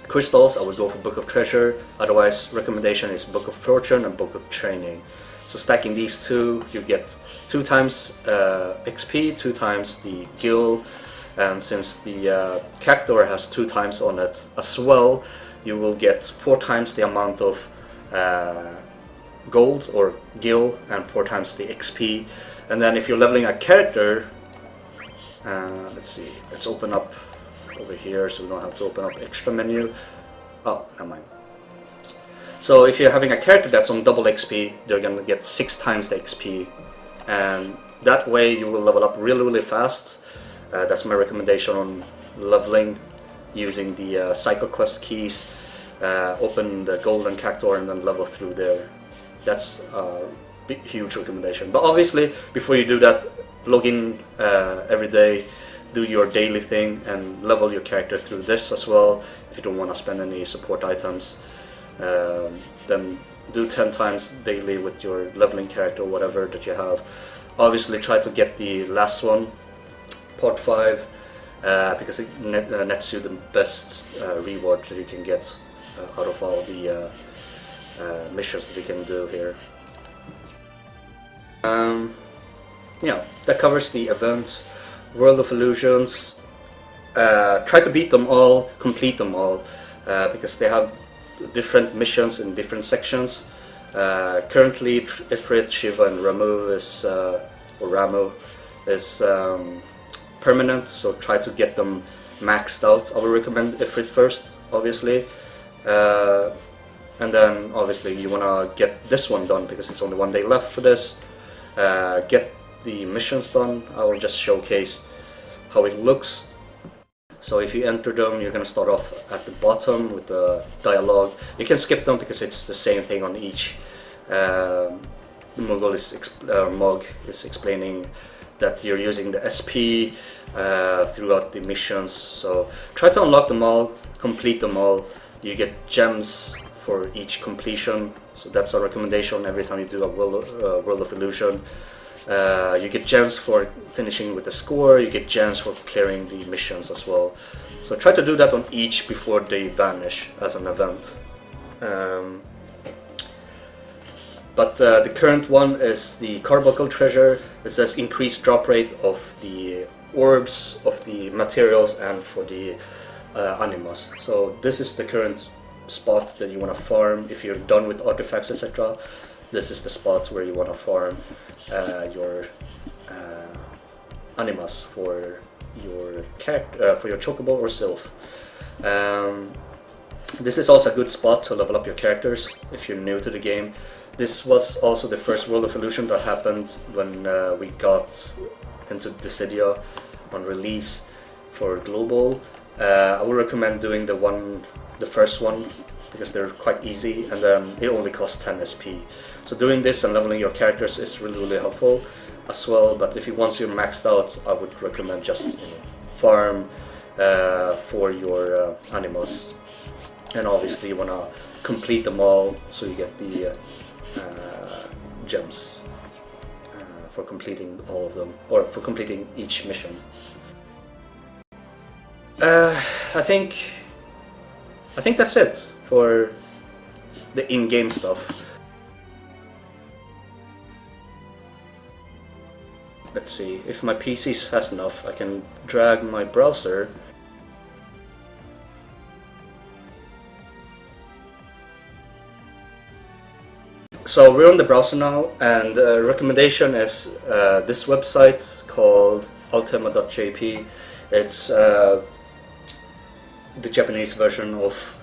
crystals, I would go for Book of Treasure. Otherwise, recommendation is Book of Fortune and Book of Training. So stacking these two, you get 2 times XP, 2 times the gil, and since the Cactuar has 2 times on it as well, you will get 4 times the amount of gold or gil and 4 times the XP. And then if you're leveling a character, Let's see, let's open up over here so we don't have to open up extra menu. Oh, never mind. So if you're having a character that's on double XP, they're gonna get 6 times the XP, and that way you will level up really fast. That's my recommendation on leveling, using the Psycho Quest keys. Open the golden cactuar and then level through there. That's a huge recommendation. But obviously, before you do that, log in every day, do your daily thing, and level your character through this as well. If you don't want to spend any support items, then do 10 times daily with your leveling character or whatever that you have. Obviously, try to get the last one, part 5, because it nets you the best reward that you can get out of all the missions that you can do here. Yeah, that covers the events. World of Illusions. Try to beat them all, complete them all, because they have different missions in different sections. Currently, Ifrit, Shiva, and Ramu is permanent, so try to get them maxed out. I would recommend Ifrit first, obviously, and then obviously you want to get this one done because it's only 1 day left for this. Get the missions done. I will just showcase how it looks. So if you enter them, you're going to start off at the bottom with the dialogue. You can skip them because it's the same thing on each. Mug is explaining that you're using the SP throughout the missions. So try to unlock them all, complete them all. You get gems for each completion. So that's a recommendation every time you do a World of Illusion. You get gems for finishing with the score, you get gems for clearing the missions as well. So try to do that on each before they vanish as an event. But the current one is the Carbuncle Treasure. It says increased drop rate of the orbs, of the materials, and for the animas. So this is the current spot that you want to farm if you're done with artifacts, etc. This is the spot where you want to farm your animas for your character, for your chocobo or sylph. This is also a good spot to level up your characters if you're new to the game. This was also the first World of Illusion that happened when we got into Dissidia on release for global. I would recommend doing the first one because they're quite easy, and then it only costs 10 SP. So doing this and leveling your characters is really helpful as well. But if once you're maxed out, I would recommend just farm for your animals, and obviously you want to complete them all so you get the gems for completing all of them, or for completing each mission. I think that's it for the in-game stuff. Let's see, if my PC is fast enough, I can drag my browser. So we're on the browser now, and the recommendation is this website called ultima.jp. It's the Japanese version of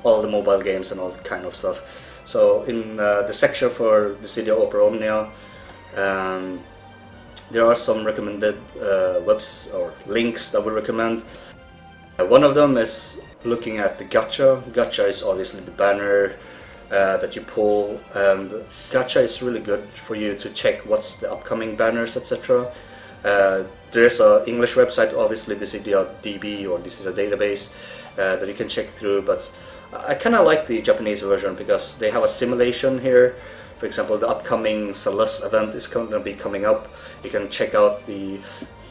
all the mobile games and all that kind of stuff. So in the section for Dissidia Opera Omnia, there are some recommended webs or links that we recommend. One of them is looking at the gacha. Gacha is obviously the banner that you pull, and gacha is really good for you to check what's the upcoming banners, etc. There's an English website, obviously Dissidia DB or Dissidia database, that you can check through, but I kind of like the Japanese version because they have a simulation here. For example, the upcoming Celeste event is going to be coming up. You can check out the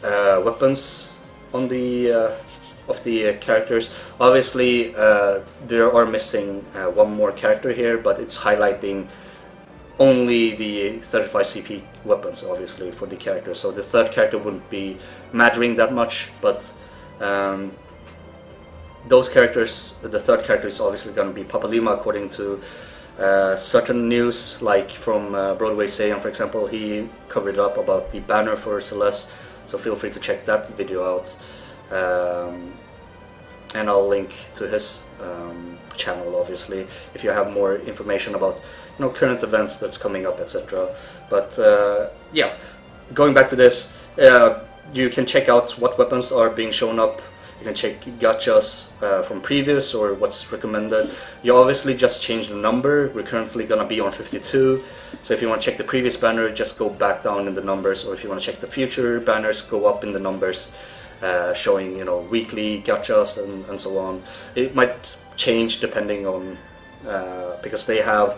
weapons on the of the characters. Obviously, there are missing one more character here, but it's highlighting only the 35 CP weapons, obviously, for the characters. So the third character wouldn't be mattering that much, but those characters, the third character is obviously going to be Papa Lima, according to certain news, like from Broadway Saiyan, for example. He covered up about the banner for Celeste. so feel free to check that video out. And I'll link to his channel, obviously, if you have more information about current events that's coming up, etc. But yeah, going back to this, you can check out what weapons are being shown up. You can check gachas from previous or what's recommended. You obviously just change the number. We're currently gonna be on 52. So if you want to check the previous banner, just go back down in the numbers, or if you want to check the future banners, go up in the numbers, showing weekly gachas and so on. It might change depending on because they have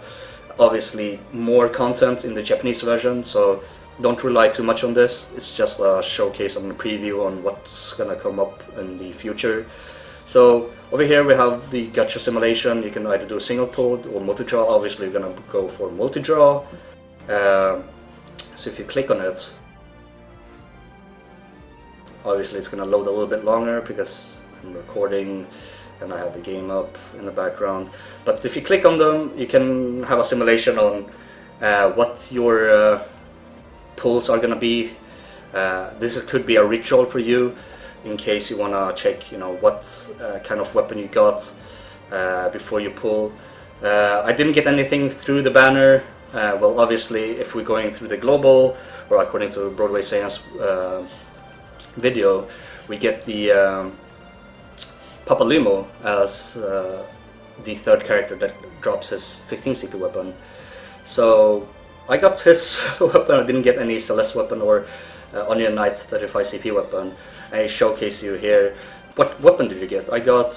obviously more content in the Japanese version, so don't rely too much on this. It's just a showcase and a preview on what's gonna come up in the future. So over here we have the gacha simulation. You can either do a single pull or multi-draw. Obviously we're gonna go for multi-draw. So if you click on it, obviously it's gonna load a little bit longer because I'm recording and I have the game up in the background. But if you click on them, you can have a simulation on what your pulls are gonna be. This could be a ritual for you in case you wanna check, what kind of weapon you got before you pull. I didn't get anything through the banner. Well, obviously, if we're going through the global, or according to Broadway Saiyan's video, we get the Papalimo as the third character that drops his 15 CP weapon. So I got his weapon. I didn't get any Celeste weapon or Onion Knight 35 CP weapon. I showcase you here. What weapon did you get? I got,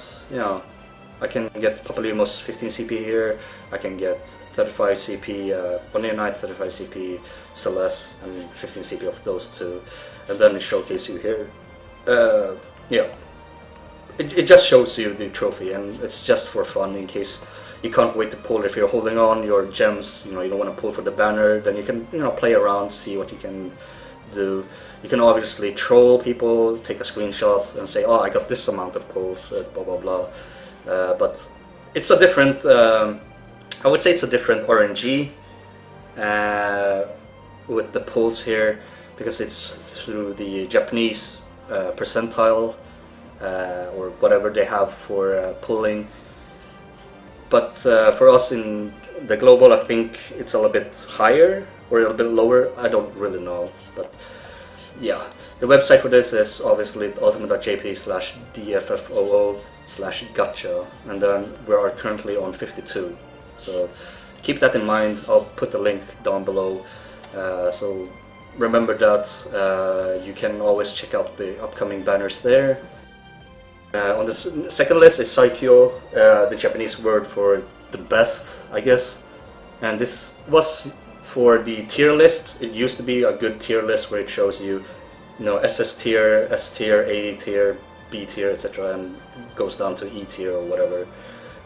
I can get Papalimo's 15 CP here. I can get 35 CP Onion Knight, 35 CP Celeste, and 15 CP of those two. And then it showcase you here. Yeah, it just shows you the trophy, and it's just for fun in case you can't wait to pull. If you're holding on your gems, you don't want to pull for the banner, then you can play around, see what you can do. You can obviously troll people, take a screenshot and say, oh, I got this amount of pulls, blah blah blah. But it's a different, I would say it's a different RNG with the pulls here, because it's through the Japanese percentile or whatever they have for pulling. But for us in the global, I think it's a little bit higher or a little bit lower. I don't really know, but yeah. The website for this is obviously ultimate.jp/DFFOO/gacha, and then we are currently on 52. So keep that in mind. I'll put the link down below. So remember that you can always check out the upcoming banners there. On the second list is Saikyo, the Japanese word for the best, I guess. And this was for the tier list. It used to be a good tier list where it shows you, SS tier, S tier, A tier, B tier, etc., and goes down to E tier or whatever.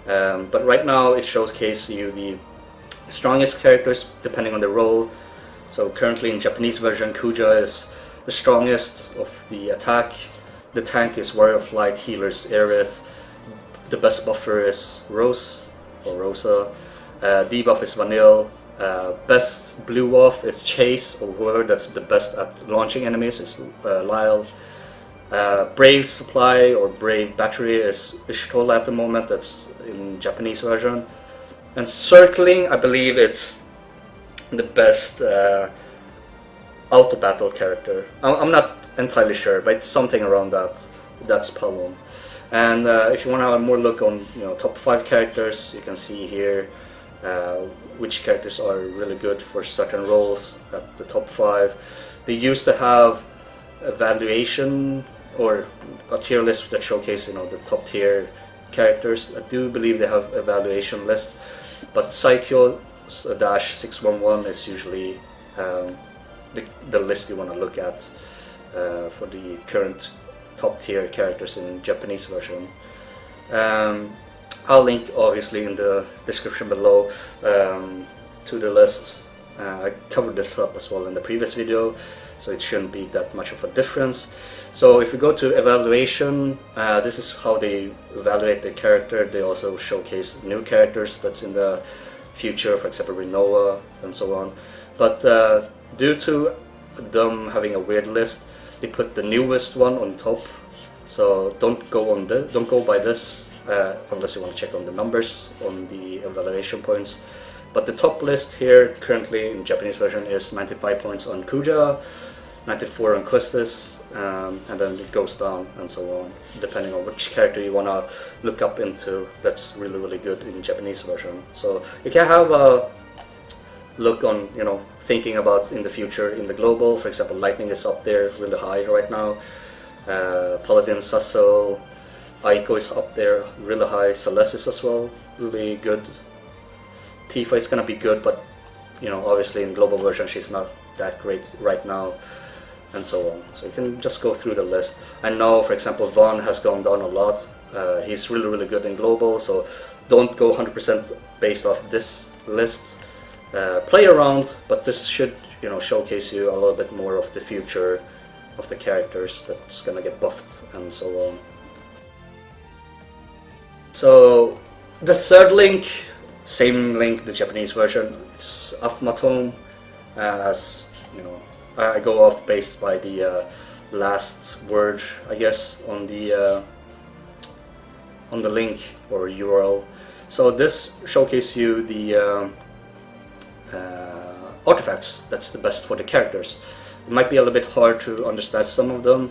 But right now it showcases you the strongest characters depending on the role. So currently in Japanese version, Kuja is the strongest of the attack. The tank is Warrior of Light, healers Aerith. The best buffer is Rose or Rosa. Debuff is Vanille. Best blue buff is Chase, or whoever that's the best at launching enemies is Lyle. Brave Supply or Brave Battery is Ishitola at the moment. That's in Japanese version. And Circling, I believe it's the best auto battle character. I'm not entirely sure, but it's something around that. That's Palom. And if you want to have a more look on top 5 characters, you can see here which characters are really good for certain roles at the top 5. They used to have evaluation or a tier list that showcase the top tier characters. I do believe they have evaluation list, but Saikyo -611 is usually the list you want to look at for the current top tier characters in Japanese version. I'll link obviously in the description below to the list. I covered this up as well in the previous video, so it shouldn't be that much of a difference. So if we go to evaluation, this is how they evaluate the character. They also showcase new characters that's in the future, for example Rinoa and so on. But due to them having a weird list, they put the newest one on top. So don't go by this unless you want to check on the numbers on the evaluation points. But the top list here currently in Japanese version is 95 points on Kuja, 94 on Questus, and then it goes down and so on, depending on which character you want to look up into. That's really good in Japanese version. So you can have a look on, thinking about in the future in the global. For example, Lightning is up there really high right now. Paladin, Sasso, Aiko is up there really high. Celeste is as well really good. Tifa is gonna be good, but obviously in global version she's not that great right now, and so on. So you can just go through the list. I know, for example, Vaughn has gone down a lot. He's really good in global, so don't go 100% based off this list. Play around, but this should showcase you a little bit more of the future of the characters that's gonna get buffed and so on. So the third link, same link, the Japanese version, it's Afmaton. As I go off based by the last word, I guess, on the link or URL. So this showcases you the artifacts that's the best for the characters. It might be a little bit hard to understand some of them,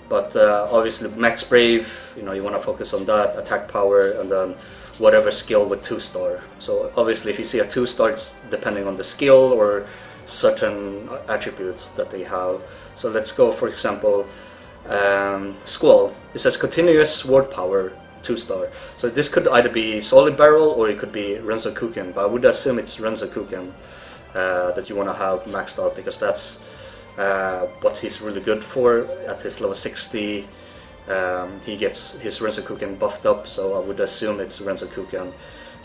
but obviously Max Brave, you want to focus on that, attack power, and then whatever skill with 2-star. So obviously if you see a 2-star, it's depending on the skill or certain attributes that they have. So let's go, for example, Squall. It says continuous sword power, 2-star. So this could either be Solid Barrel or it could be Renzokuken, but I would assume it's Renzokuken that you want to have maxed out, because that's what he's really good for. At his level 60, he gets his Renzokuken buffed up, so I would assume it's Renzokuken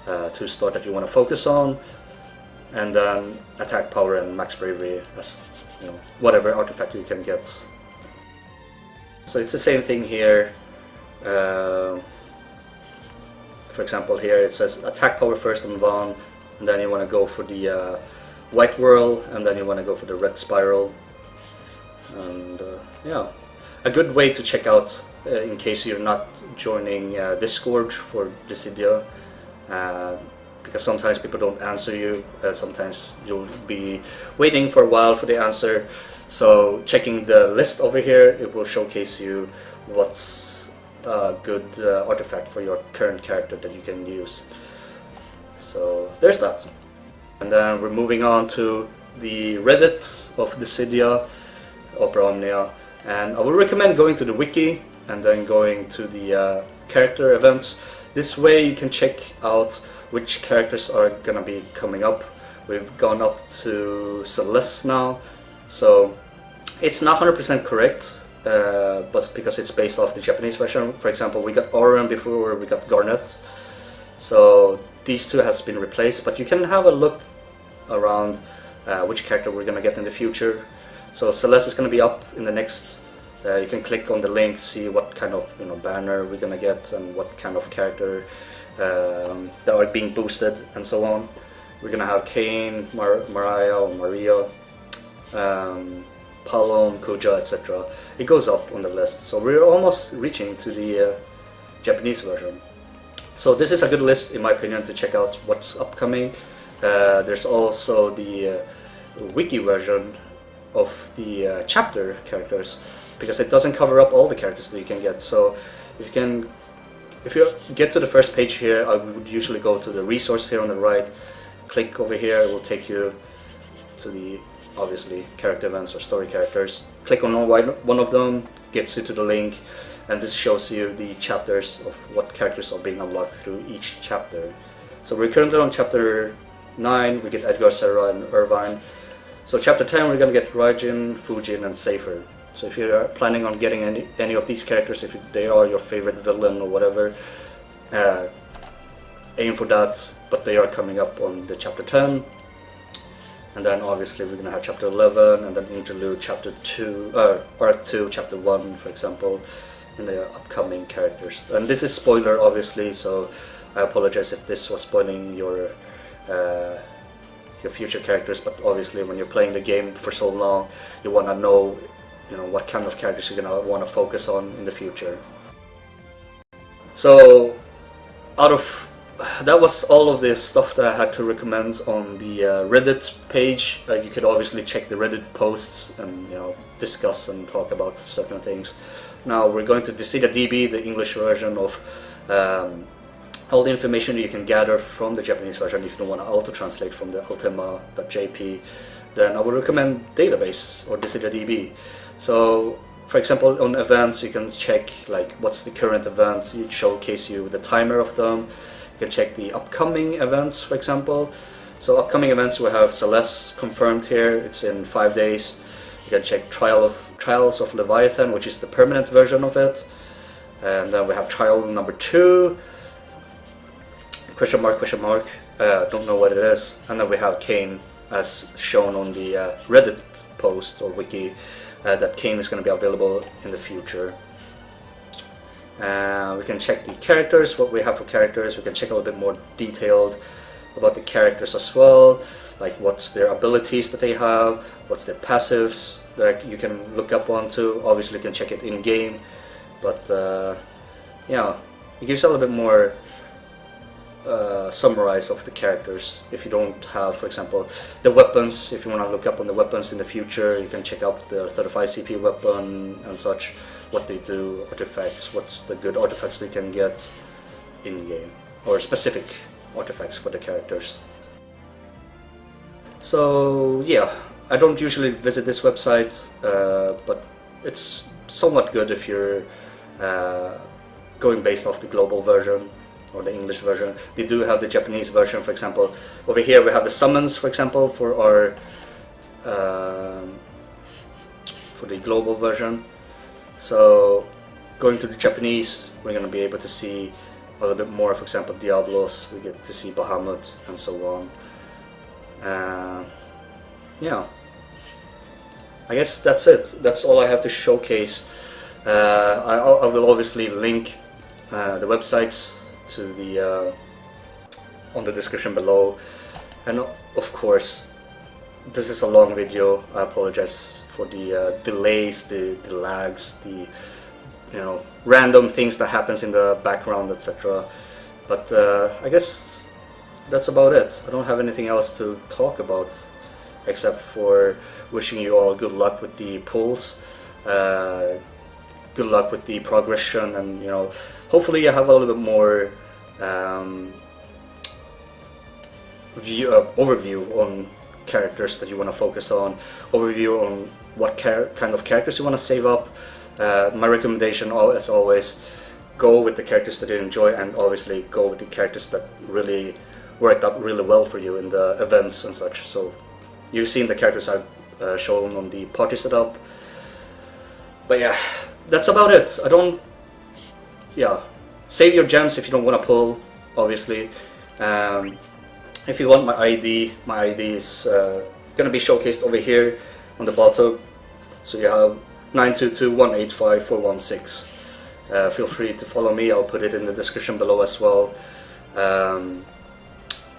2-star that you want to focus on. And then attack power and max bravery as whatever artifact you can get. So it's the same thing here. For example, here it says attack power first on Vaughn, and then you want to go for the white whirl, and then you want to go for the red spiral. And yeah, a good way to check out in case you're not joining Discord for Dissidia. Because sometimes people don't answer you, sometimes you'll be waiting for a while for the answer. So checking the list over here, it will showcase you what's a good artifact for your current character that you can use. So there's that. And then we're moving on to the Reddit of Dissidia, Opera Omnia, and I would recommend going to the wiki and then going to the character events. This way you can check out which characters are gonna be coming up. We've gone up to Celeste now, so it's not 100% correct, but because it's based off the Japanese version. For example, we got Auron before we got Garnet, so these two has been replaced, but you can have a look around which character we're gonna get in the future. So Celeste is gonna be up in the next. You can click on the link, see what kind of banner we're gonna get and what kind of character that are being boosted and so on. We're gonna have Kane, Mariah or Maria, Palom, Kuja, etc. It goes up on the list, so we're almost reaching to the Japanese version. So this is a good list in my opinion to check out what's upcoming. There's also the wiki version of the chapter characters, because it doesn't cover up all the characters that you can get. So if you get to the first page here, I would usually go to the resource here on the right, click over here, it will take you to the obviously character events or story characters. Click on one of them, gets you to the link, and this shows you the chapters of what characters are being unlocked through each chapter. So we're currently on chapter 9, we get Edgar, Serra, and Irvine. So chapter 10 we're gonna get Raijin, Fujin, and Safer. So if you're planning on getting any of these characters, if they are your favorite villain or whatever, aim for that, but they are coming up on the chapter 10. And then obviously we're going to have chapter 11 and then interlude chapter 2, arc 2, chapter 1 for example, in the upcoming characters. And this is spoiler obviously, so I apologize if this was spoiling your future characters, but obviously when you're playing the game for so long, you want to know what kind of characters you're gonna want to focus on in the future. So that was all of the stuff that I had to recommend on the Reddit page. You could obviously check the Reddit posts and discuss and talk about certain things. Now we're going to DB, the English version of all the information you can gather from the Japanese version. If you don't want to auto-translate from the ultima.jp, then I would recommend database or DB. So for example, on events you can check like what's the current event, it showcase you the timer of them. You can check the upcoming events, for example. So upcoming events, we have Celeste confirmed here, it's in 5 days. You can check Trials of Leviathan, which is the permanent version of it. And then we have trial number 2, question mark, don't know what it is. And then we have Kane, as shown on the Reddit post or wiki, that Kane is going to be available in the future. We can check the characters, what we have for characters. We can check a little bit more detailed about the characters as well, like what's their abilities that they have, what's their passives that you can look up onto. Obviously you can check it in game, but it gives a little bit more summarize of the characters. If you don't have, for example, the weapons, if you want to look up on the weapons in the future, you can check out the 35 CP weapon and such, what they do, artifacts, what's the good artifacts they can get in game, or specific artifacts for the characters. So yeah, I don't usually visit this website, but it's somewhat good if you're going based off the global version or the English version. They do have the Japanese version, for example. Over here we have the summons, for example, for our for the global version. So going to the Japanese, we're going to be able to see a little bit more. For example, Diablos, we get to see Bahamut and so on. Yeah, I guess that's it. That's all I have to showcase. I will obviously link the websites to the on the description below, and of course this is a long video. I apologize for the delays, the lags, the random things that happens in the background, etc. But I guess that's about it. I don't have anything else to talk about except for wishing you all good luck with the pulls, good luck with the progression, and hopefully you have a little bit more overview on characters that you want to focus on, overview on what kind of characters you want to save up. My recommendation, as always, go with the characters that you enjoy, and obviously go with the characters that really worked out really well for you in the events and such. So you've seen the characters I've shown on the party setup. But yeah, that's about it. Save your gems if you don't want to pull, obviously. If you want my ID is going to be showcased over here on the bottom. So you have 922185416. Feel free to follow me. I'll put it in the description below as well.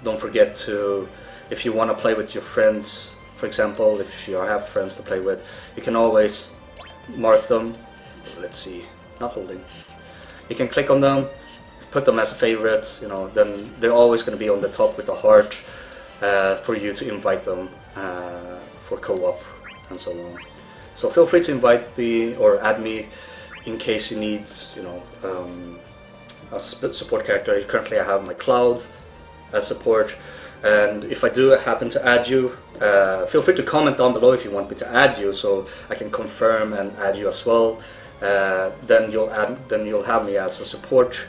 Don't forget to, if you want to play with your friends, for example, if you have friends to play with, you can always mark them. Let's see, not holding. You can click on them, put them as a favorite, then they're always going to be on the top with a heart for you to invite them for co-op and so on. So feel free to invite me or add me in case you need, a support character. Currently I have my Cloud as support, and if I do happen to add you, feel free to comment down below if you want me to add you, so I can confirm and add you as well. Then you'll have me as a support,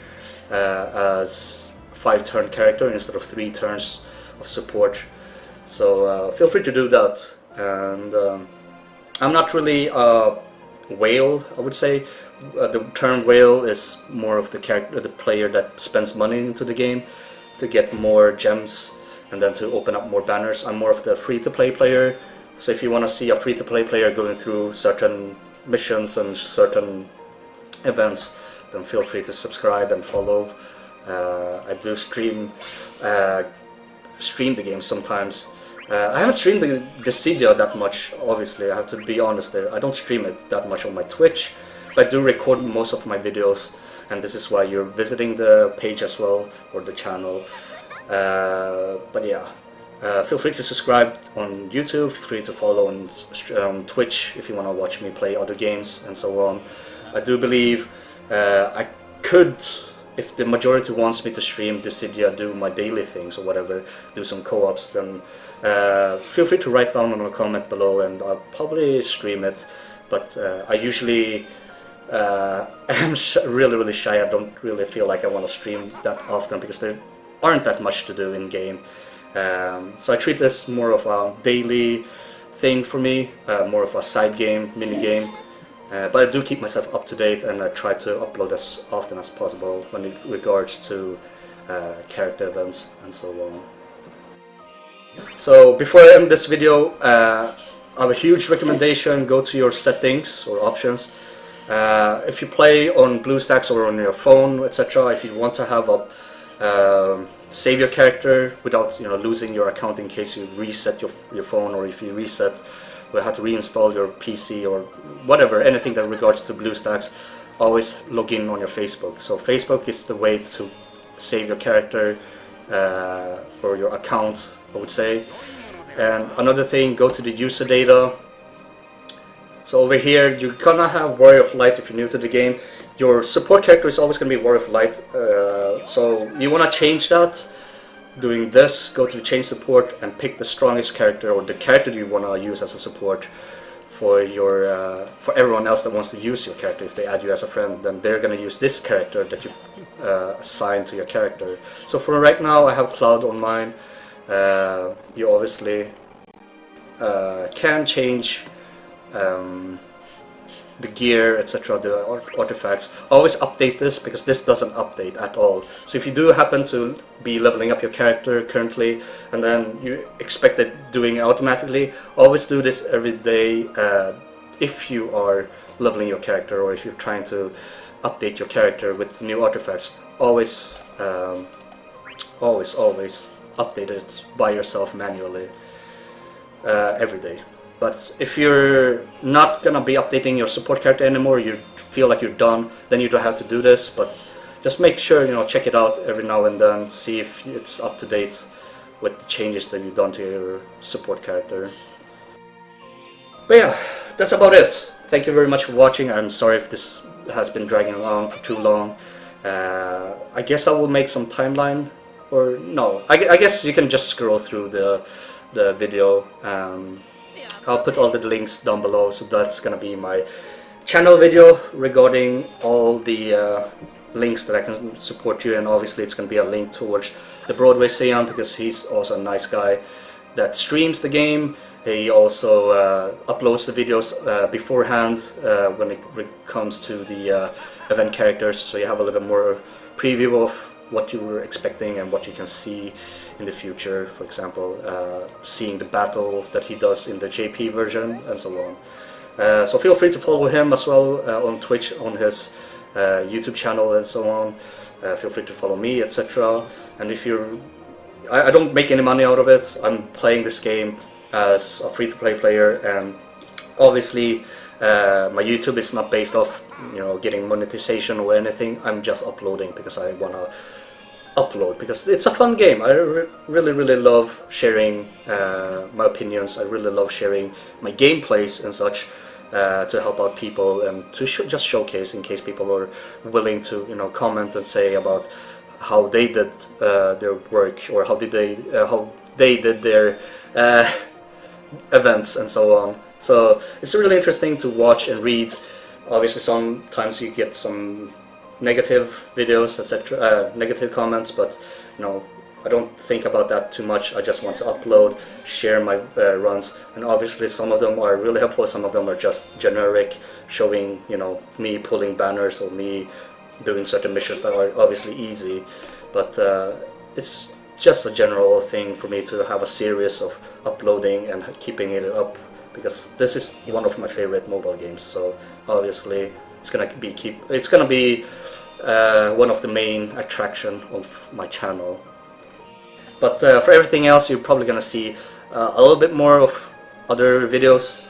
as 5-turn character instead of 3 turns of support. So feel free to do that. And I'm not really a whale, I would say. The term whale is more of the player that spends money into the game to get more gems and then to open up more banners. I'm more of the free-to-play player. So if you want to see a free-to-play player going through certain missions and certain events, then feel free to subscribe and follow. I do stream the game sometimes, I haven't streamed the Dissidia that much, obviously, I have to be honest there. I don't stream it that much on my Twitch, but I do record most of my videos, and this is why you're visiting the page as well, or the channel. But yeah, feel free to subscribe on YouTube, feel free to follow on Twitch if you want to watch me play other games and so on. I do believe I could, if the majority wants me to stream Dissidia, do my daily things or whatever, do some co-ops, then feel free to write down in a comment below and I'll probably stream it. But I usually am really shy. I don't really feel like I want to stream that often because there aren't that much to do in game. So I treat this more of a daily thing for me, more of a side game, mini game. But I do keep myself up to date and I try to upload as often as possible when it regards to character events and so on. So before I end this video, I have a huge recommendation: go to your settings or options. If you play on BlueStacks or on your phone, etc., if you want to have a save your character without losing your account in case you reset your phone, or if you reset, you have to reinstall your PC or whatever, anything that regards to BlueStacks, always log in on your Facebook. So Facebook is the way to save your character or your account, I would say. And another thing, go to the user data. So over here you're gonna have Warrior of Light if you're new to the game. Your support character is always gonna be Warrior of Light, so you wanna change that. Doing this, go to change support and pick the strongest character or the character you want to use as a support for your for everyone else that wants to use your character. If they add you as a friend, then they're going to use this character that you assign to your character. So for right now I have Cloud on mine. You obviously can change the gear, etc., the artifacts. Always update this because this doesn't update at all. So if you do happen to be leveling up your character currently and then you expect it doing it automatically, always do this every day if you are leveling your character or if you're trying to update your character with new artifacts. Always update it by yourself manually every day. But if you're not gonna be updating your support character anymore, you feel like you're done, then you don't have to do this. But just make sure, check it out every now and then, see if it's up to date with the changes that you've done to your support character. But yeah, that's about it. Thank you very much for watching. I'm sorry if this has been dragging along for too long. I guess I will make some timeline, or no, I guess you can just scroll through the video. I'll put all the links down below, so that's gonna be my channel video regarding all the links that I can support you, and obviously it's gonna be a link towards the Broadway Saiyan because he's also a nice guy that streams the game. He also uploads the videos beforehand when it comes to the event characters, so you have a little bit more preview of what you were expecting and what you can see in the future. For example, seeing the battle that he does in the JP version and so on. So feel free to follow him as well on Twitch, on his YouTube channel and so on. Feel free to follow me, etc. And if you're... I don't make any money out of it. I'm playing this game as a free-to-play player, and obviously my YouTube is not based off getting monetization or anything. I'm just uploading because I want to upload, because it's a fun game. I really love sharing my opinions. I really love sharing my gameplays and such to help out people and to just showcase, in case people are willing to comment and say about how they did their work, or how they did their events and so on. So it's really interesting to watch and read. Obviously sometimes you get some negative videos, etc., negative comments, but I don't think about that too much. I just want to upload, share my runs, and obviously some of them are really helpful, some of them are just generic, showing me pulling banners or me doing certain missions that are obviously easy. But it's just a general thing for me to have a series of uploading and keeping it up, because this is one of my favorite mobile games. So obviously it's gonna be one of the main attraction of my channel. But for everything else, you're probably gonna see a little bit more of other videos,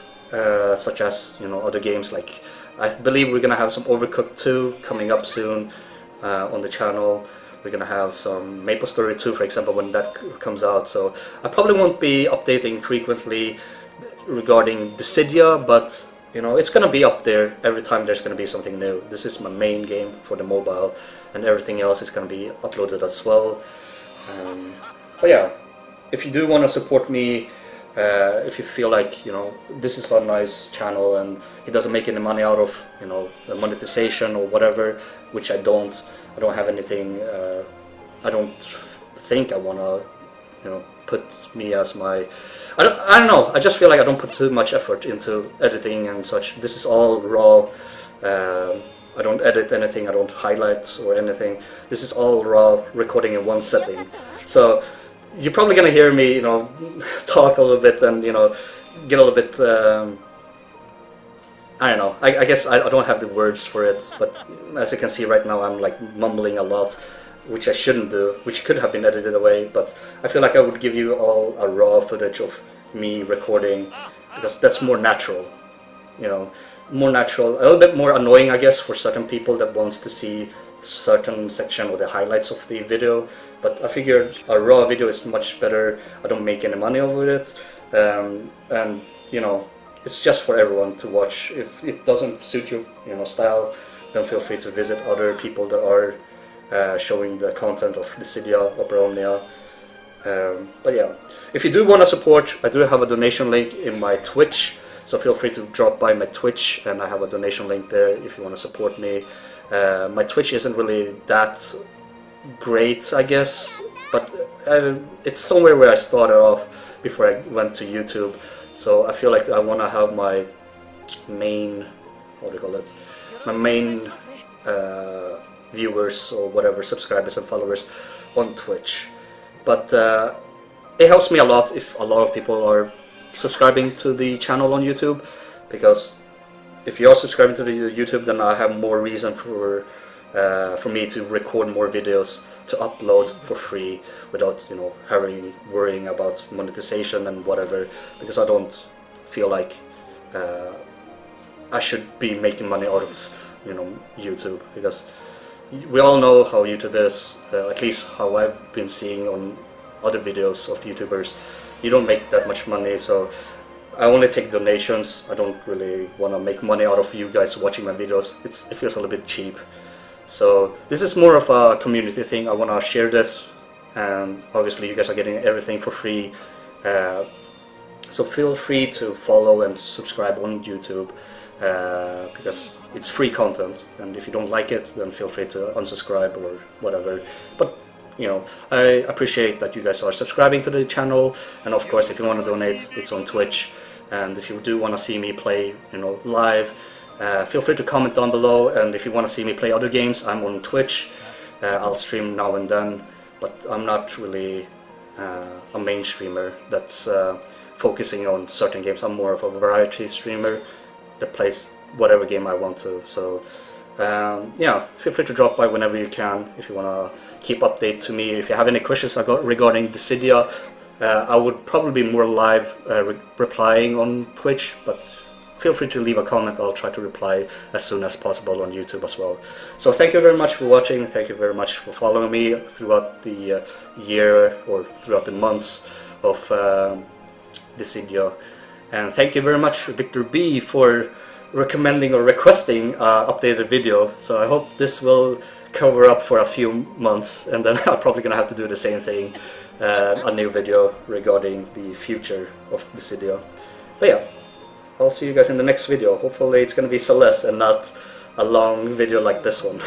such as, you know, other games. Like, I believe we're gonna have some Overcooked 2 coming up soon on the channel. We're gonna have some Maple Story 2, for example, when that comes out. So I probably won't be updating frequently regarding Dissidia, but you know, it's gonna be up there every time there's gonna be something new. This is my main game for the mobile, and everything else is gonna be uploaded as well. But yeah, if you do want to support me, if you feel like, you know, this is a nice channel and it doesn't make any money out of, you know, the monetization or whatever, which I don't have anything. I don't think I want to, you know, put me as my, I don't know, I just feel like I don't put too much effort into editing and such. This is all raw. I don't edit anything, I don't highlight or anything. This is all raw recording in one setting. So you're probably gonna hear me, you know, talk a little bit and, you know, get a little bit, I don't know, I guess I don't have the words for it, but as you can see right now, I'm like mumbling a lot, which I shouldn't do, which could have been edited away, but I feel like I would give you all a raw footage of me recording, because that's more natural, you know, more natural, a little bit more annoying, I guess, for certain people that wants to see certain section or the highlights of the video. But I figured a raw video is much better. I don't make any money over it, and you know, it's just for everyone to watch. If it doesn't suit your, you know, style, then feel free to visit other people that are showing the content of Dissidia or Brownia. But yeah, if you do want to support, I do have a donation link in my Twitch, so feel free to drop by my Twitch, and I have a donation link there if you want to support me. My Twitch isn't really that great, I guess, but it's somewhere where I started off before I went to YouTube. So I feel like I want to have my main, what do you call it, my main viewers or whatever, subscribers and followers on Twitch. But it helps me a lot if a lot of people are subscribing to the channel on YouTube, because if you're subscribing to the YouTube, then I have more reason for me to record more videos to upload for free without, you know, worrying about monetization and whatever, because I don't feel like I should be making money out of, you know, YouTube, because we all know how YouTube is, at least how I've been seeing on other videos of YouTubers. You don't make that much money, so I only take donations. I don't really want to make money out of you guys watching my videos. It feels a little bit cheap. So this is more of a community thing. I want to share this, and obviously you guys are getting everything for free. So feel free to follow and subscribe on YouTube, because it's free content, and if you don't like it, then feel free to unsubscribe or whatever. But you know, I appreciate that you guys are subscribing to the channel, and of course, if you want to donate, it's on Twitch. And if you do want to see me play, you know, live, feel free to comment down below. And if you want to see me play other games, I'm on Twitch. I'll stream now and then, but I'm not really a main streamer that's focusing on certain games. I'm more of a variety streamer that plays whatever game I want to. So yeah, feel free to drop by whenever you can if you want to keep update to me. If you have any questions regarding Dissidia, I would probably be more live replying on Twitch, but feel free to leave a comment. I'll try to reply as soon as possible on YouTube as well. So thank you very much for watching. Thank you very much for following me throughout the year, or throughout the months of Dissidia. And thank you very much, Victor B, for recommending or requesting updated video. So I hope this will cover up for a few months, and then I'm probably gonna have to do the same thing, a new video regarding the future of Dissidia. But yeah, I'll see you guys in the next video. Hopefully it's gonna be Celeste and not a long video like this one.